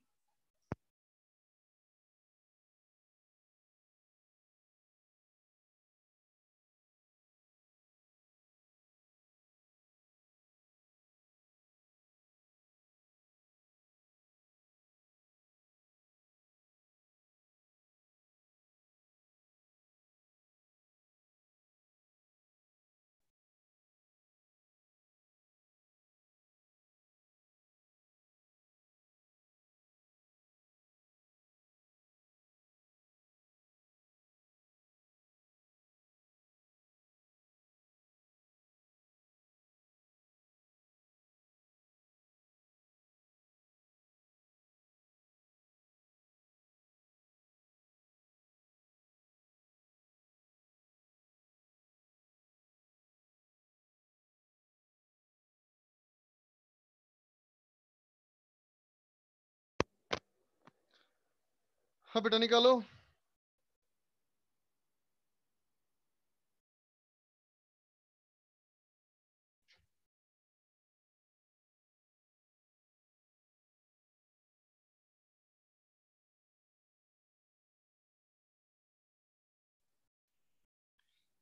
हाँ बेटा निकालो।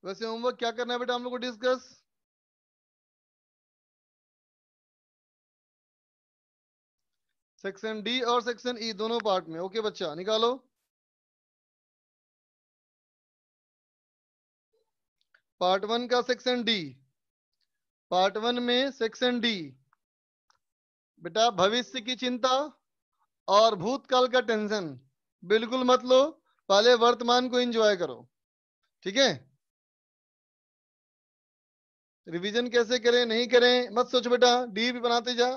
वैसे होमवर्क क्या करना है बेटा हम लोग को डिस्कस? सेक्शन डी और सेक्शन ई दोनों पार्ट में। ओके बच्चा निकालो। पार्ट 1 का सेक्शन डी, पार्ट 1 में सेक्शन डी बेटा, भविष्य की चिंता और भूतकाल का टेंशन बिल्कुल मत लो, पहले वर्तमान को एंजॉय करो, ठीक है? रिवीजन कैसे करें नहीं करें मत सोच बेटा, डीईपी बनाते जा।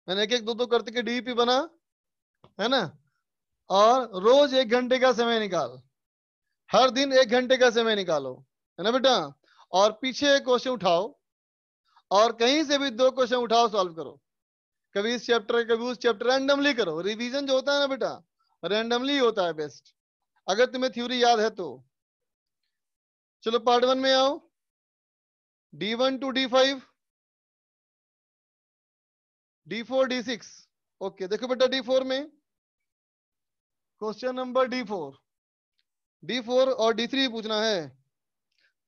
मैंने एक एक दो दो करते के डीईपी बना, है ना? और रोज 1 घंटे का समय निकाल, हर दिन 1 घंटे का समय निकालो, है ना बेटा? और पीछे एक क्वेश्चन उठाओ, और कहीं से भी 2 क्वेश्चन उठाओ, सॉल्व करो। कभी इस चैप्टर कभी उस चैप्टर, रैंडमली करो। रिवीजन जो होता है ना बेटा, रैंडमली होता है बेस्ट, अगर तुम्हें थ्योरी याद है तो। चलो पार्ट 1 में आओ, D1 to D5, D4 D6। Okay देखो बेटा, D4 में क्वेश्चन नंबर D4 और D3 पूछना है।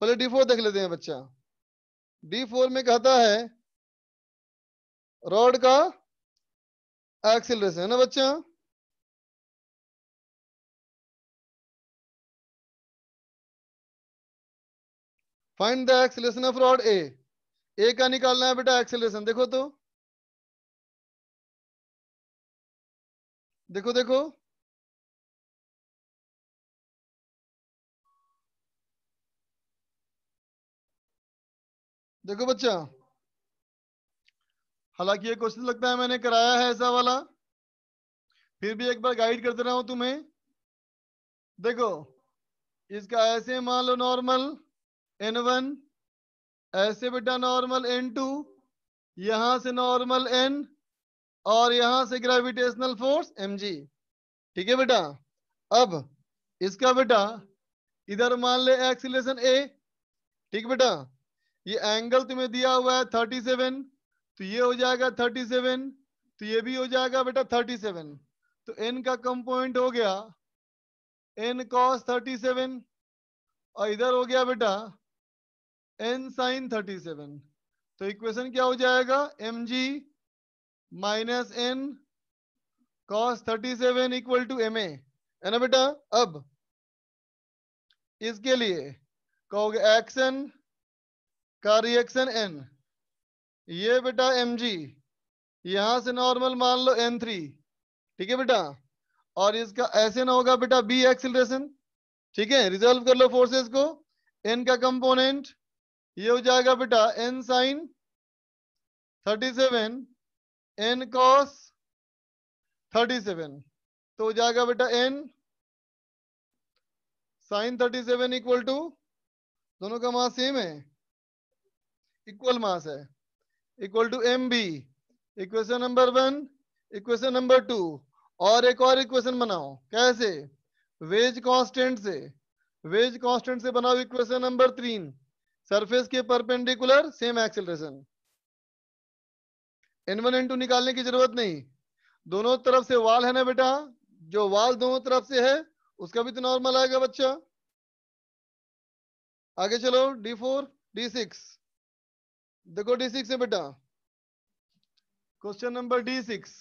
पहले D4 देख लेते हैं बच्चा। D4 में कहता है रॉड का एक्सीलरेशन, है ना बच्चा? Find the acceleration of rod ए का निकालना है बेटा एक्सीलरेशन। देखो तो, देखो देखो, देखो बच्चा, हालांकि ये क्वेश्चन लगता है मैंने कराया है ऐसा वाला, फिर भी एक बार गाइड करते रहा हूं तुम्हें। देखो इसका ऐसे मान लो नॉर्मल N1, ऐसे बेटा नॉर्मल N2, यहां से नॉर्मल N, और यहां से ग्रेविटेशनल फोर्स mg, ठीक है बेटा? अब इसका बेटा इधर मान ले एक्सीलरेशन a, ठीक बेटा? ये एंगल तुम्हें दिया हुआ है 37, तो ये हो जाएगा 37, तो ये भी हो जाएगा बेटा 37, तो n का कंपोनेंट हो गया n cos 37, और इधर हो गया बेटा n sin 37। तो इक्वेशन क्या हो जाएगा? mg minus n cos 37 equal to ma, है ना बेटा? अब इसके लिए कहोगे एक्शन का रिएक्शन n, ये बेटा mg, यहां से नॉर्मल मान लो n3, ठीक है बेटा, और इसका ऐसे ना होगा बेटा b एक्सीलरेशन, ठीक है, रिजॉल्व कर लो फोर्सेस को, n का कंपोनेंट ये हो जाएगा बेटा n साइन 37 n cos 37, तो हो जाएगा बेटा n साइन 37 इक्वल टू, दोनों का मास सेम है, इक्वल मास है, equal to M B, equation number 1, equation number 2, और एक और इक्वेशन बनाओ, कैसे, वेज कांस्टेंट से, वेज कांस्टेंट से बनाओ इक्वेशन नंबर 3, सरफेस के perpendicular same acceleration, n1 n2 निकालने की जरूरत नहीं, दोनों तरफ से वाल है ना बेटा, जो वाल दोनों तरफ से है उसका भी तो नॉर्मल आएगा बच्चा। आगे चलो D4 D6, देखो D6 है बेटा, question number D6,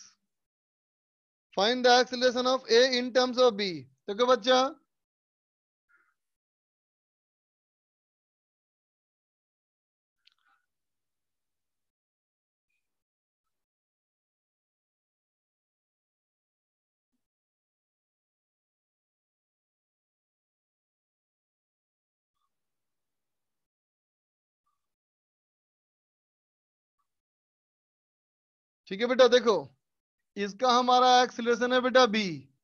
find the acceleration of A in terms of B, देखो बच्चा, ठीक है बेटा, देखो इसका हमारा एक्सीलरेशन है बेटा B,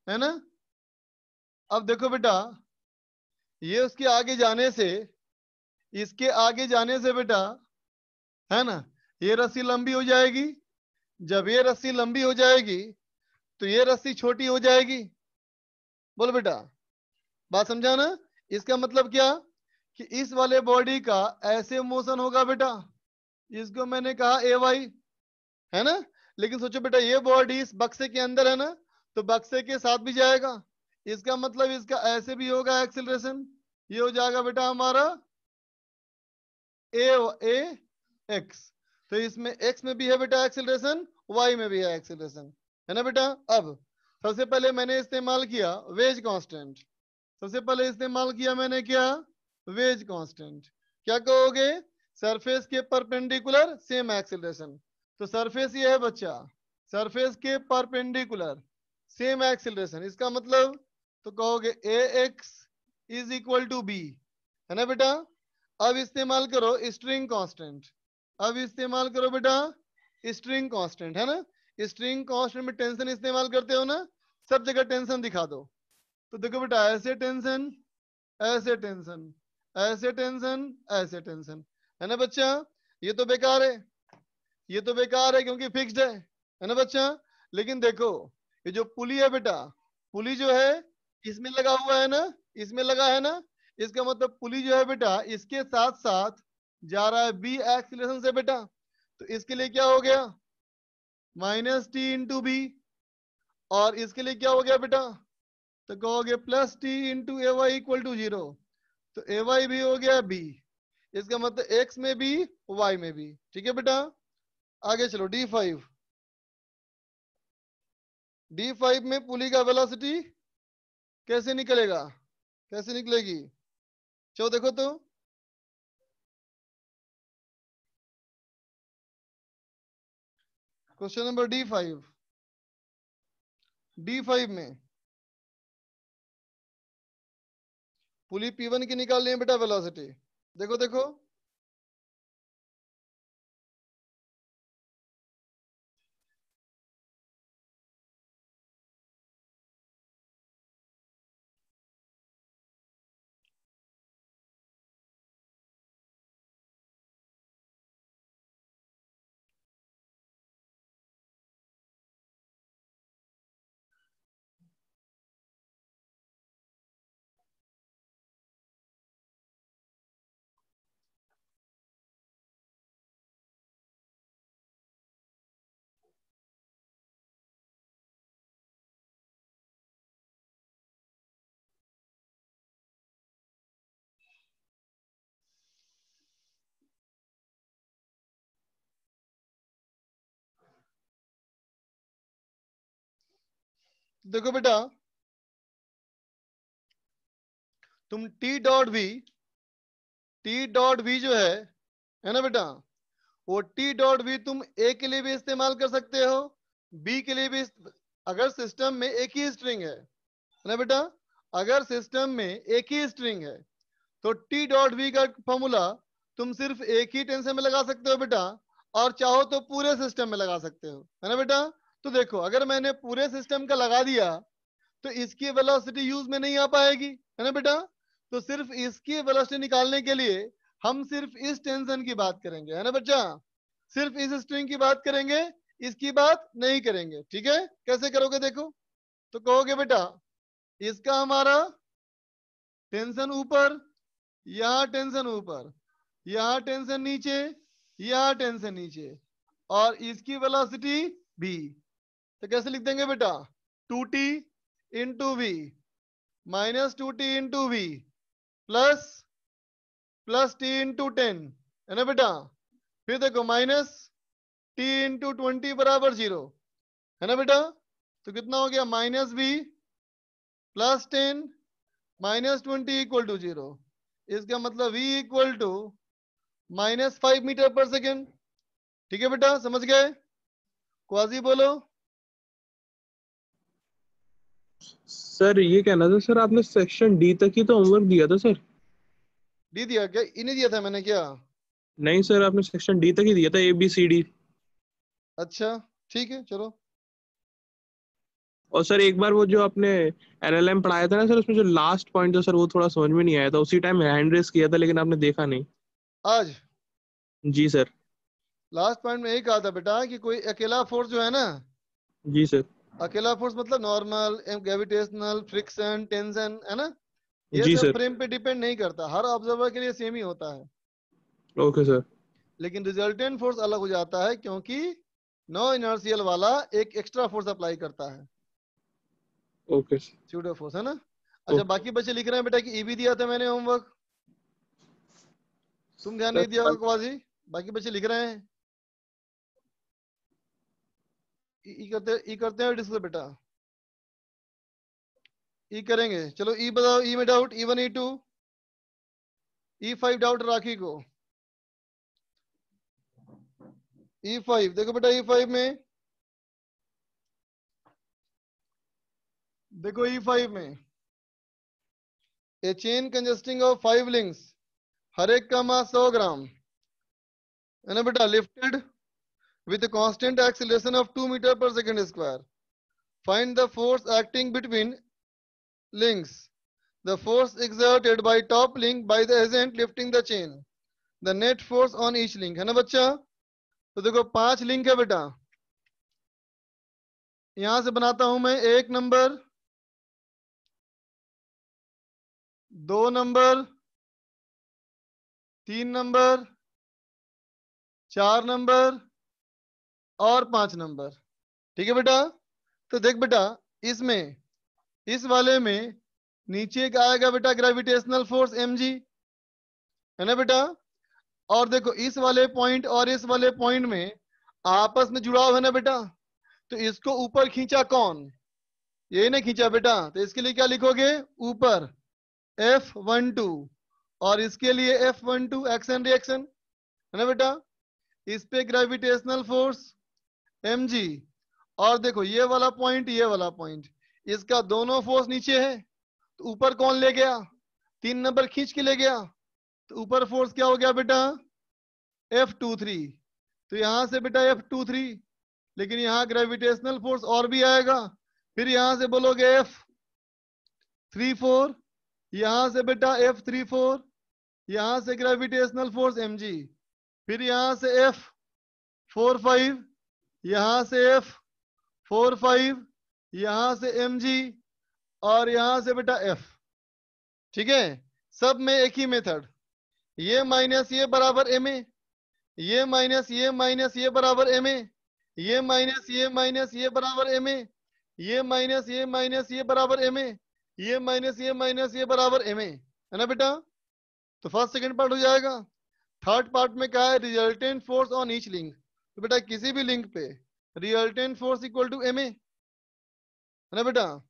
है ना, अब देखो बेटा ये उसके आगे जाने से, इसके आगे जाने से बेटा, है ना, ये रस्सी लंबी हो जाएगी, जब ये रस्सी लंबी हो जाएगी तो ये रस्सी छोटी हो जाएगी, बोलो बेटा, बात समझा ना, इसका मतलब क्या कि इस वाले बॉडी का ऐसे मोशन होगा बेटा, इसको मैंने कहा ए वाई, है ना, लेकिन सोचो बेटा ये बॉडी इस बक्से के अंदर है ना, तो बक्से के साथ भी जाएगा, इसका मतलब इसका ऐसे भी होगा एक्सीलरेशन, ये हो जाएगा बेटा हमारा ए एक्स, तो इसमें एक्स में भी है बेटा एक्सीलरेशन, वाई में भी है एक्सीलरेशन, है ना बेटा। अब सबसे पहले मैंने इस्तेमाल किया वेज कांस्टेंट, सबसे पहले इस्तेमाल किया मैंने क्या, वेज कांस्टेंट, क्या कहोगे, सरफेस के परपेंडिकुलर सेम एक्सीलरेशन, तो सरफेस ये है बच्चा, सरफेस के परपेंडिकुलर सेम एक्सीलरेशन, इसका मतलब तो कहोगे a x is equal to b, है ना बेटा। अब इस्तेमाल करो स्ट्रिंग कांस्टेंट, अब इस्तेमाल करो बेटा स्ट्रिंग कांस्टेंट, है ना, स्ट्रिंग कांस्टेंट में टेंशन इस्तेमाल करते हो ना, सब जगह टेंशन दिखा दो, तो देखो बेटा ऐसे टेंशन, ऐसे टेंशन, ऐसे टेंशन, ऐसे टेंशन, है ना बच्चा, ये तो बेकार है, ये तो बेकार है क्योंकि फिक्स्ड है ना बच्चा, लेकिन देखो ये जो पुली है बेटा, पुली जो है इसमें लगा हुआ है ना, इसमें लगा है ना, इसका मतलब पुली जो है बेटा इसके साथ साथ जा रहा है बी एक्सीलरेशन से बेटा, तो इसके लिए क्या हो गया माइनस टी इंटू बी, और इसके लिए क्या हो गया बेटा, तो कहोगे plus T into A Y equal to 0, तो ए वाई भी हो गया बी, इसका मतलब एक्स में भी वाई में भी, ठीक है बेटा। आगे चलो D5, D5 में पुली का वेलोसिटी कैसे निकलेगा, कैसे निकलेगी, चलो देखो तो, क्वेश्चन नंबर D5, D5 में पुली P1 की निकालनी है बेटा वेलोसिटी, देखो देखो, देखो बेटा तुम टी डॉट वी जो है ना बेटा, वो टी डॉट वी तुम ए के लिए भी इस्तेमाल कर सकते हो, बी के लिए भी अगर सिस्टम में एक ही स्ट्रिंग है ना बेटा, अगर सिस्टम में एक ही स्ट्रिंग है तो टी डॉट वी का फॉर्मूला तुम सिर्फ एक ही टेंशन में लगा सकते हो बेटा, और चाहो तो पूरे सिस्टम में लगा सकते हो, है ना बेटा। तो देखो अगर मैंने पूरे सिस्टम का लगा दिया तो इसकी वेलोसिटी यूज में नहीं आ पाएगी, है ना बेटा। तो सिर्फ इसकी वेलोसिटी निकालने के लिए हम सिर्फ इस टेंशन की बात करेंगे, है ना बच्चा, सिर्फ इस स्ट्रिंग की बात करेंगे, इसकी बात नहीं करेंगे, ठीक है। कैसे करोगे देखो, तो कहोगे बेटा इसका हमारा टेंशन ऊपर, यहाँ टेंशन ऊपर, यहाँ टेंशन नीचे, यहाँ टेंशन नीचे, और इसकी वेलोसिटी भी। तो कैसे लिख देंगे बेटा, 2t into V minus 2t into V plus t into 10, है ना बेटा। फिर देखो माइनस t इंटू 20 बराबर 0, है ना बेटा। तो कितना हो गया, minus v plus 10 minus 20 equal to 0। इसका मतलब v इक्वल टू -5 मीटर पर सेकेंड। ठीक है बेटा, समझ गए। क्वाजी बोलो। सर ये कहना था सर, आपने सेक्शन डी तक ही तो होमवर्क दिया था सर। डी दिया क्या, इन्हें दिया था मैंने क्या? नहीं सर, आपने सेक्शन डी तक ही दिया था, ABCD। अच्छा ठीक है चलो। और सर एक बार वो जो आपने LLM पढ़ाया था ना सर, उसमें जो लास्ट पॉइंट था सर, वो थोड़ा समझ में नहीं आया था। उसी टाइम हैंड रेस किया था लेकिन आपने देखा नहीं। आज जी सर। लास्ट पॉइंट में यही कहा था बेटा कि कोई अकेला फोर्स जो है ना, जी सर। अकेला फोर्स मतलब नॉर्मल, ग्रेविटेशनल, फ्रिक्शन, टेंशन, है ना, ये जी सब सर। फ्रेम पे डिपेंड नहीं करता, हर ऑब्जर्वर के लिए सेम ही होता है। Okay sir. लेकिन रिजल्टेंट फोर्स अलग हो जाता है क्योंकि नो इनर्शियल वाला एक एक्स्ट्रा फोर्स अप्लाई करता है। Okay sir. स्यूडो फोर्स, है ना। अच्छा बाकी बच्चे लिख रहे हैं बेटा कि ईबी दिया था मैंने होमवर्क, तुम ध्यान नहीं दिया होगा क्वाजी। बाकी बच्चे लिख रहे हैं, ई करते हैं डिस्कस बेटा, ई करेंगे। चलो ई बताओ, ई में doubt, E1 E2 E5 doubt राखी को। E5 देखो बेटा, E5 में देखो, E5 में ए चेन कंजस्टिंग ऑफ 5 लिंक्स, हर एक का मास 100 ग्राम, है ना बेटा, lifted with a constant acceleration of 2 meter per second square. Find the force acting between links. The force exerted by top link by the agent lifting the chain. The net force on each link, है ना बच्चा। तो देखो 5 link है बेटा, यहां से बनाता हूं मैं 1 नंबर, 2 नंबर, 3 नंबर, 4 नंबर और 5 नंबर। ठीक है बेटा। तो देख बेटा, इसमें इस वाले में नीचे का आएगा बेटा ग्रेविटेशनल फोर्स mg, है ना बेटा। और देखो इस वाले पॉइंट और इस वाले पॉइंट में आपस में जुड़ाव है ना बेटा, तो इसको ऊपर खींचा कौन, यही ना खींचा बेटा। तो इसके लिए क्या लिखोगे, ऊपर F12 और इसके लिए F12 एक्शन रिएक्शन, है ना बेटा। इस पे ग्रेविटेशनल फोर्स mg, और देखो ये वाला पॉइंट, ये वाला पॉइंट, इसका दोनों फोर्स नीचे है, तो ऊपर कौन ले गया, 3 नंबर खींच के ले गया, तो ऊपर फोर्स क्या हो गया बेटा, F23। तो यहां से बेटा F23, लेकिन यहाँ ग्रेविटेशनल फोर्स और भी आएगा, फिर यहां से बोलोगे F34, यहां से बेटा F34, यहां से ग्रेविटेशनल फोर्स mg, फिर यहां से F45, यहां से F45, यहां से mg, और यहां से बेटा F। ठीक है, सब में एक ही मेथड, ये माइनस ये बराबर ma, ये माइनस ये बराबर ma, ये माइनस ये बराबर ma, ये माइनस ये बराबर ma, ये माइनस ये बराबर ma, है ना बेटा। तो फर्स्ट सेकंड पार्ट हो जाएगा। थर्ड पार्ट में क्या है, resultant force on each link. तो बेटा किसी भी लिंक पे resultant force equal to ma, है ना बेटा।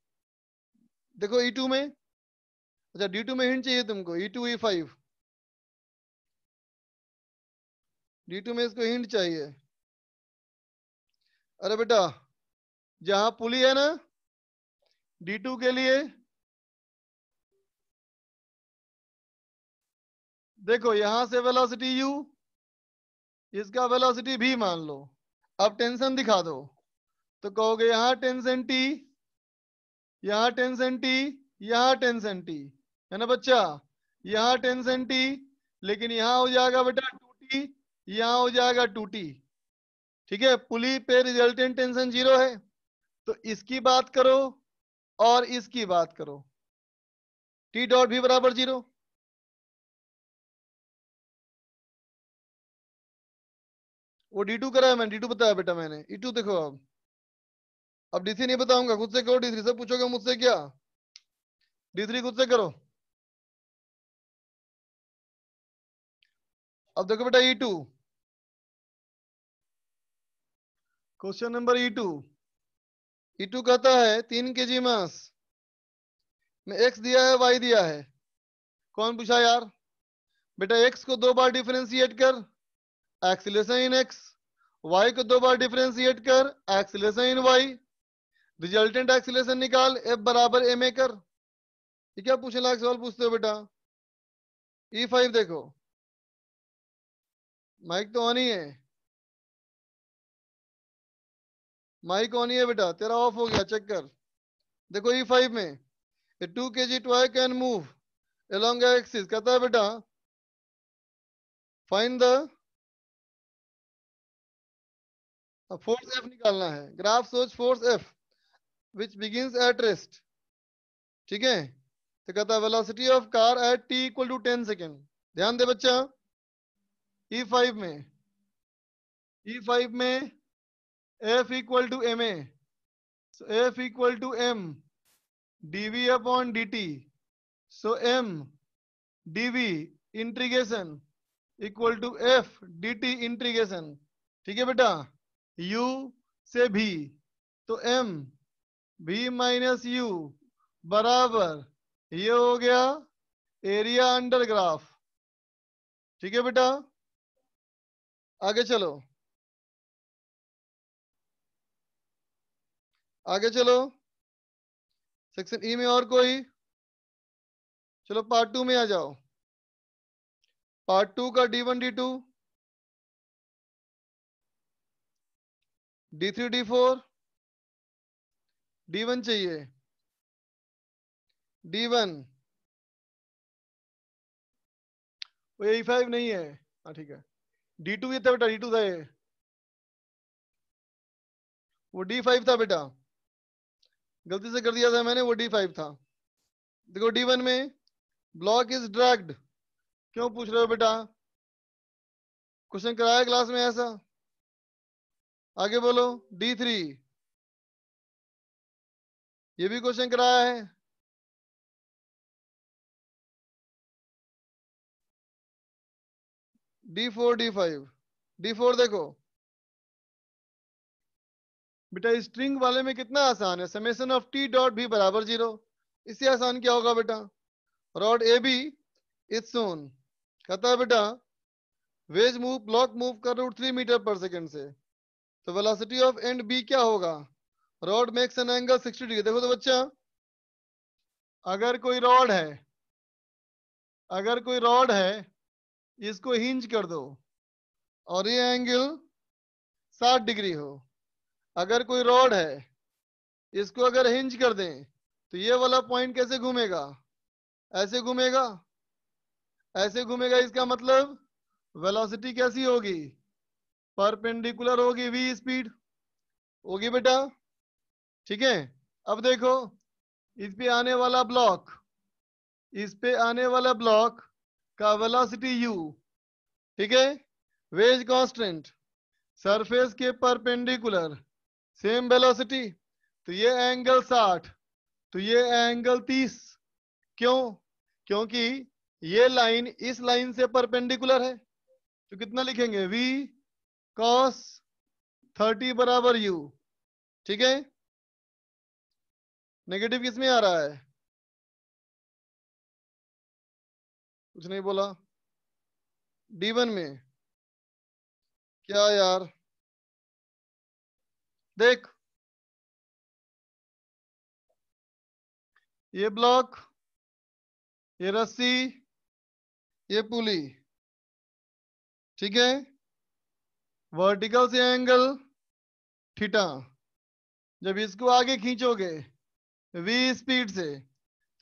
देखो E2 में अच्छा D2 में हिंट चाहिए तुमको, E2 E5, D2 में इसको हिंट चाहिए। अरे बेटा जहां पुली है ना D2 के लिए, देखो यहां से वेलोसिटी u, इसका वेलोसिटी v मान लो। अब टेंशन दिखा दो तो कहोगे यहाँ टेंशन t, यहाँ टेंशन t, यहाँ टेंशन t, है ना बच्चा, यहाँ टेंशन t, लेकिन यहाँ हो जाएगा बेटा 2t, यहाँ हो जाएगा 2t। ठीक है, पुली पे रिजल्टेंट टेंशन 0 है, तो इसकी बात करो और इसकी बात करो, t डॉट भी बराबर 0। वो D2 करा है मैंने, D2 बताया बेटा मैंने, E2 देखो। अब D3 नहीं बताऊंगा, खुद से करो D3, सब पूछोगे मुझसे क्या, D3 खुद से करो। अब देखो बेटा E2, क्वेश्चन नंबर E2 कहता है 3 kg मास में x दिया है y दिया है। कौन पूछा यार? बेटा x को 2 बार डिफरेंशिएट कर, एक्सीलरेशन इन x, y को 2 बार डिफरेंशिएट कर, एक्सीलरेशन इन y, रिजल्टेंट एक्सीलरेशन निकाल, F बराबर ma कर। ये क्या पूछने लायक सवाल पूछते हो बेटा? E5 देखो, माइक तो ऑन ही है, माइक ऑन ही है बेटा, तेरा ऑफ हो गया, चेक कर। देखो E5 में 2 kg toy can move along axis, कहता है बेटा फाइंड द फोर्स F निकालना है। ग्राफ सोच force F which begins at rest, ठीक है, तो कहता है velocity of car at t equal to 10 second. ध्यान दे बच्चा, E5 में F equal to ma, so F equal to m dv upon dt, so m dv integration equal to F dt integration. ठीक है बेटा, u से v, तो m v minus u बराबर ये हो गया एरिया अंडर ग्राफ। ठीक है बेटा, आगे चलो, आगे चलो, सेक्शन ई में और कोई? चलो पार्ट 2 में आ जाओ। पार्ट 2 का D1 D2 D3 D4 D1 चाहिए, D1 वो E5 नहीं है, हाँ ठीक है, D2 ये था बेटा, D2 था ये, वो D5 था बेटा, गलती से कर दिया था मैंने, वो D5 था। देखो D1 में ब्लॉक इज ड्रैग्ड, क्यों पूछ रहे हो बेटा? क्वेश्चन कराया क्लास में ऐसा? आगे बोलो। D3 ये भी क्वेश्चन कराया है। D4 D5 D4 देखो बेटा, स्ट्रिंग वाले में कितना आसान है, समेशन ऑफ t डॉट भी बराबर 0। इससे आसान क्या होगा बेटा? रॉड ए बी इज सोन, कहता है बेटा वेज मूव, ब्लॉक मूव कर रूट 3 मीटर पर सेकेंड से, तो वेलोसिटी ऑफ एंड बी क्या होगा? Rod makes an angle 60 degree. देखो तो बच्चा, अगर कोई रॉड है, अगर कोई रॉड है, इसको हिंज कर दो और ये एंगल 60 डिग्री हो। अगर कोई रॉड है, इसको अगर हिंज कर दें तो ये वाला पॉइंट कैसे घूमेगा? ऐसे घूमेगा, ऐसे घूमेगा। इसका मतलब वेलोसिटी कैसी होगी? परपेंडिकुलर होगी, v स्पीड होगी बेटा। ठीक है, अब देखो इस पे आने वाला ब्लॉक, इस पे आने वाला ब्लॉक का वेलोसिटी u, ठीक है, वेज कांस्टेंट, सरफेस के परपेंडिकुलर सेम वेलोसिटी, तो ये एंगल 60, तो ये एंगल 30। क्यों? क्योंकि ये लाइन इस लाइन से परपेंडिकुलर है, तो कितना लिखेंगे? v cos 30 बराबर u। ठीक है, नेगेटिव किस में आ रहा है? कुछ नहीं बोला। D1 में क्या यार, देख ये ब्लॉक, ये रस्सी, ये पुली, ठीक है। वर्टिकल से एंगल थीटा, जब इसको आगे खींचोगे v स्पीड से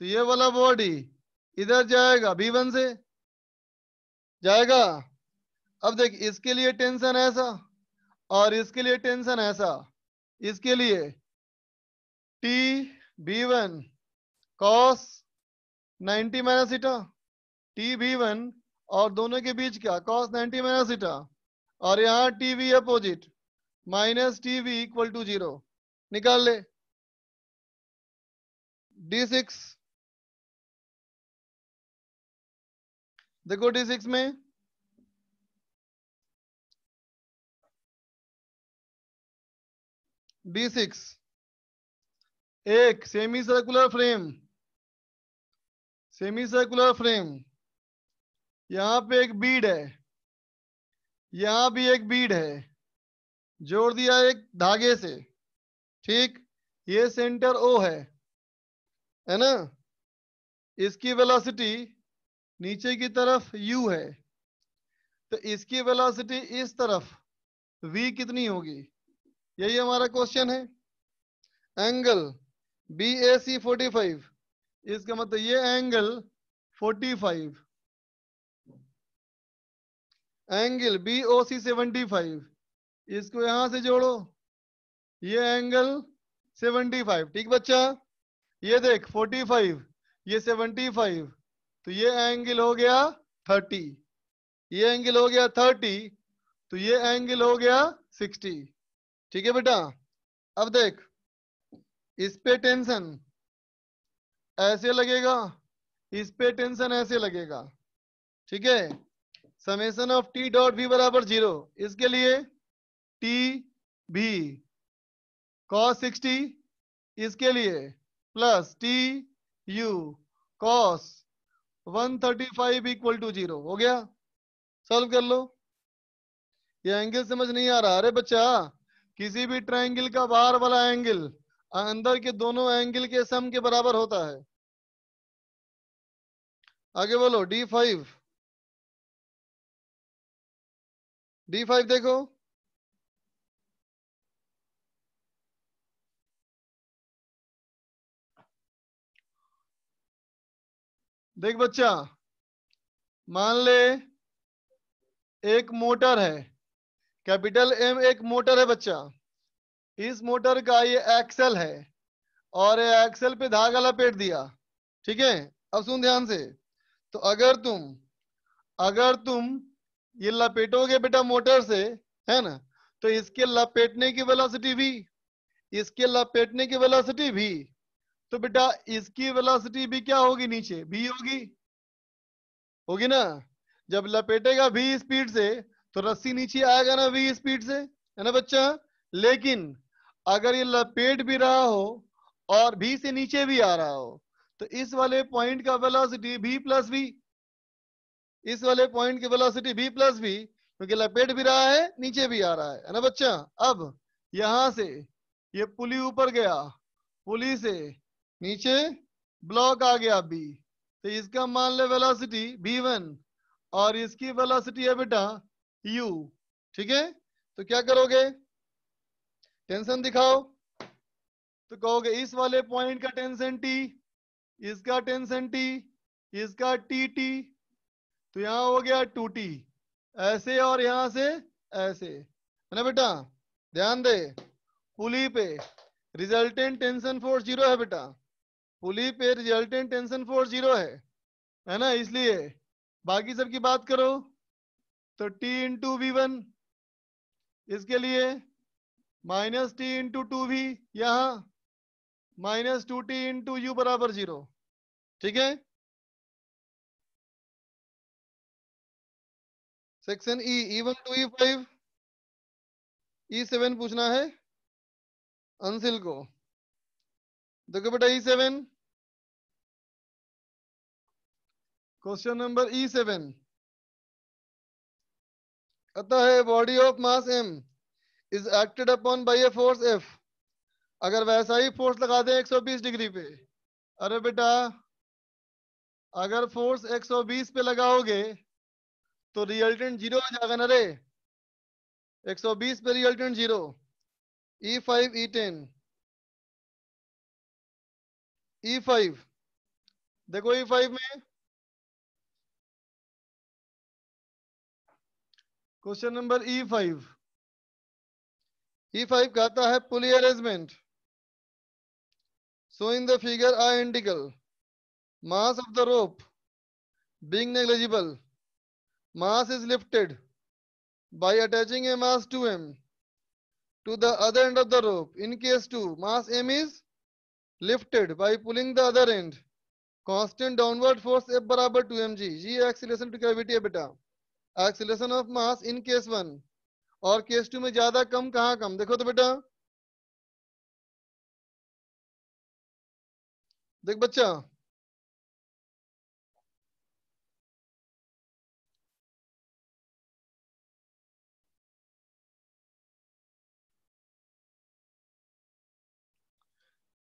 तो ये वाला बॉडी इधर जाएगा, B1 से जाएगा। अब देख इसके लिए टेंशन ऐसा और इसके लिए टेंशन ऐसा, इसके लिए T B1 cos 90 minus theta, T B1 और दोनों के बीच क्या cos 90 माइनस थीटा, और यहाँ TV opposite minus TV equal to 0, निकाल ले। D6 देखो, D6 में D6 एक semi circular frame, semi circular frame, यहां पे एक बीड है, यहां भी एक बीड है, जोड़ दिया एक धागे से, ठीक। ये सेंटर O है ना। इसकी वेलोसिटी नीचे की तरफ U है, तो इसकी वेलोसिटी इस तरफ V कितनी होगी, यही हमारा क्वेश्चन है। एंगल BAC 45, इसका मतलब ये एंगल 45, एंगल BOC 75, इसको यहां से जोड़ो, ये एंगल 75, ठीक बच्चा। ये देख 45, ये 75, तो ये एंगल हो गया 30, ये एंगल हो गया 30, तो ये एंगल हो गया 60, ठीक है बेटा। अब देख इस पे टेंशन ऐसे लगेगा, इस पे टेंशन ऐसे लगेगा, ठीक है। Summation of T dot V बराबर 0, इसके लिए T B cos 60, इसके लिए plus T U cos 135 equal to 0, हो गया। सॉल्व कर लो। ये एंगल समझ नहीं आ रहा? अरे बच्चा, किसी भी ट्रायंगल का बाहर वाला एंगल अंदर के दोनों एंगल के सम के बराबर होता है। आगे बोलो। D5, D5 देखो, देख बच्चा, मान ले एक मोटर है, कैपिटल M एक मोटर है बच्चा। इस मोटर का ये एक्सल है और ये एक्सल पे धागा लपेट दिया, ठीक है। अब सुन ध्यान से, तो अगर तुम ये लपेटोगे बेटा मोटर से, है ना, तो इसके लपेटने की वेलोसिटी भी, इसके लपेटने की वेलोसिटी भी, तो बेटा इसकी वेलोसिटी भी क्या होगी, नीचे भी होगी, होगी ना। जब लपेटेगा V स्पीड से तो रस्सी नीचे आएगा ना V स्पीड से, है ना बच्चा। लेकिन अगर ये लपेट भी रहा हो और V से नीचे भी आ रहा हो, तो इस वाले पॉइंट का वेलोसिटी V प्लस V, इस वाले पॉइंट की वेलोसिटी V प्लस V, क्योंकि लपेट भी रहा है नीचे भी आ रहा है ना बच्चा। अब यहां से ये पुली ऊपर गया, पुली से नीचे ब्लॉक आ गया B, तो इसका मान ले वेलोसिटी V1 और इसकी वेलोसिटी है बेटा U, ठीक है। तो क्या करोगे, टेंशन दिखाओ, तो कहोगे इस वाले पॉइंट का टेंशन T, इसका टेंशन T, इसका TT, तो यहां हो गया 2T, ऐसे और यहां से ऐसे, है ना बेटा। ध्यान दे, पुली पे रिजल्टेंट टेंशन फोर्स 0 है बेटा, पुली पे रिजल्टेंट टेंशन फोर्स 0 है ना। इसलिए बाकी सबकी बात करो तो T इंटू V1, इसके लिए माइनस T इंटू 2V, यहां माइनस 2T इंटू U बराबर 0, ठीक है। Section E1 to E5, E7 पूछना है अंसिल को। देखो बेटा E7, क्वेश्चन नंबर E7 कहता है body of mass m is acted upon bye a force F। अगर वैसा ही फोर्स लगा दें 120 डिग्री पे, अरे बेटा अगर फोर्स 120 पे लगाओगे तो रिजल्टेंट 0 हो जाएगा ना रे। 120 पे रिजल्टेंट 0। E5 E10 E5 देखो E5 में क्वेश्चन नंबर E5 कहता है पुली arrangement so in the figure identical mass of the rope being negligible, mass is lifted by attaching a mass 2m to the other end of the rope. In case 2, mass m is lifted by pulling the other end. Constant downward force F बराबर 2mg। g acceleration to gravity है बेटा। acceleration of mass in case 1 और case 2 में ज्यादा कम कहाँ कम, देखो तो बेटा, देख बच्चा,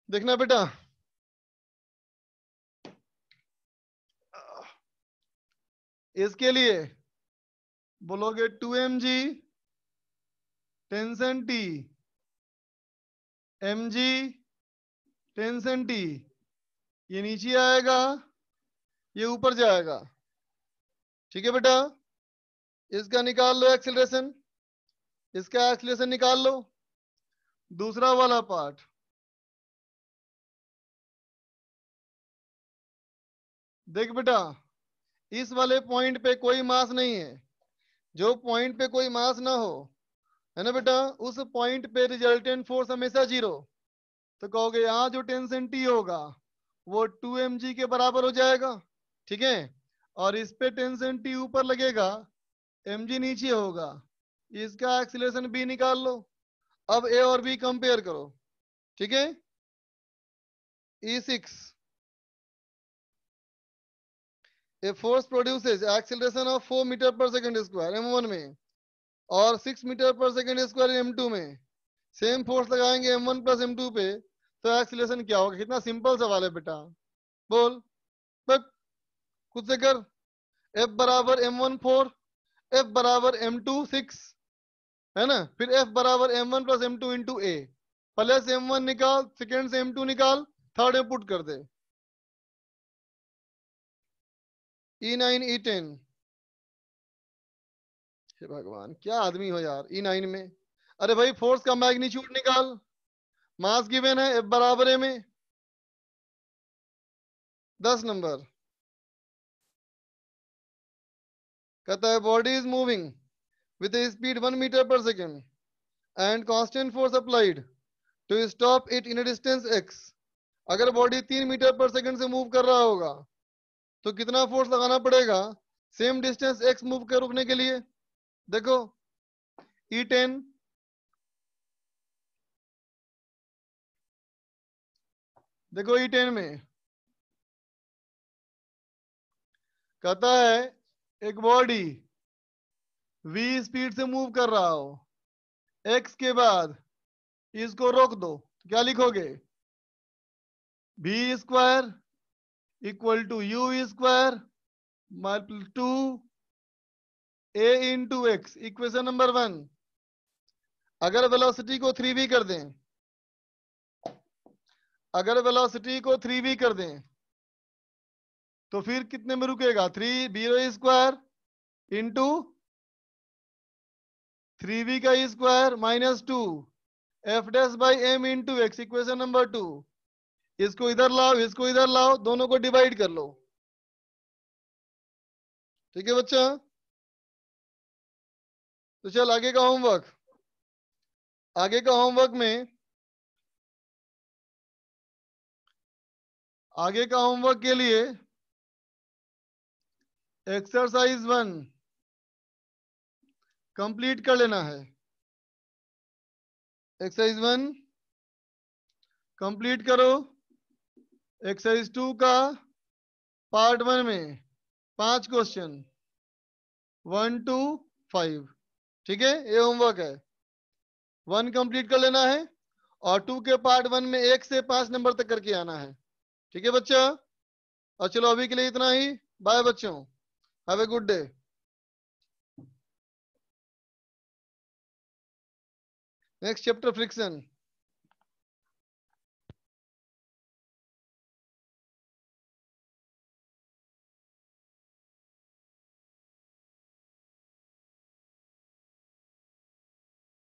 देखना बेटा, इसके लिए बोलोगे 2mg tension T, mg tension T, ये नीचे आएगा ये ऊपर जाएगा, ठीक है बेटा। इसका निकाल लो एक्सीलरेशन, इसका एक्सीलरेशन निकाल लो। दूसरा वाला पार्ट, देख बेटा इस वाले पॉइंट पे कोई मास नहीं है, जो पॉइंट पे कोई मास ना हो, है ना बेटा, उस पॉइंट पे रिजल्टेंट फोर्स हमेशा 0। तो कहोगे यहाँ जो टेंशन T होगा वो 2mg के बराबर हो जाएगा, ठीक है। और इस पे टेंशन T ऊपर लगेगा, mg नीचे होगा, इसका एक्सीलरेशन B निकाल लो। अब A और B कंपेयर करो, ठीक है। E6 a force produces acceleration of 4 metre पर सेकंड स्क्वायर m1 में और 6 मीटर पर सेकंड स्क्वायर m2 में। सेम फोर्स लगाएंगे m1 प्लस m2 पे तो एक्सीलरेशन क्या होगा। कितना सिंपल सवाल है बेटा, बोल बस खुद से कर। F बराबर m1 4, F बराबर m2 6, है ना, फिर F बराबर m1 plus m2 into A, plus m1 निकाल, सेकेंड से m2 निकाल, थर्ड में पुट कर दे। E9 E10, हे भगवान क्या आदमी हो यार। E9 में अरे भाई फोर्स का मैग्नीट्यूड निकाल, मास गिवन है F बराबर है में 10 नंबर। कहता है body is moving with a speed 1 meter per second and constant force applied to stop it in a distance x। अगर बॉडी 3 मीटर पर सेकंड से मूव कर रहा होगा तो कितना फोर्स लगाना पड़ेगा सेम डिस्टेंस x मूव कर रुकने के लिए। देखो E10 देखो E10 में कहता है एक बॉडी v स्पीड से मूव कर रहा हो, x के बाद इसको रोक दो, तो क्या लिखोगे, v square equal to u square multiple two a into एक्स। Equation number 1। अगर वेलोसिटी को 3v कर दें, अगर वेलोसिटी को 3v कर दें तो फिर कितने में रुकेगा, 3 v स्क्वायर इंटू 3v का square minus 2 F dash by M into एक्स। Equation number 2। इसको इधर लाओ, इसको इधर लाओ, दोनों को डिवाइड कर लो, ठीक है बच्चा। तो चल आगे का होमवर्क, आगे का होमवर्क में, आगे का होमवर्क के लिए एक्सरसाइज 1 कंप्लीट कर लेना है। एक्सरसाइज 1 कंप्लीट करो। एक्सरसाइज 2 का पार्ट 1 में 5 क्वेश्चन 1 to 5, ठीक है, ये होमवर्क है। 1 कंप्लीट कर लेना है और 2 के पार्ट 1 में 1 से 5 नंबर तक करके आना है, ठीक है बच्चा। और चलो अभी के लिए इतना ही, बाय बच्चों, have a good day. Next chapter friction.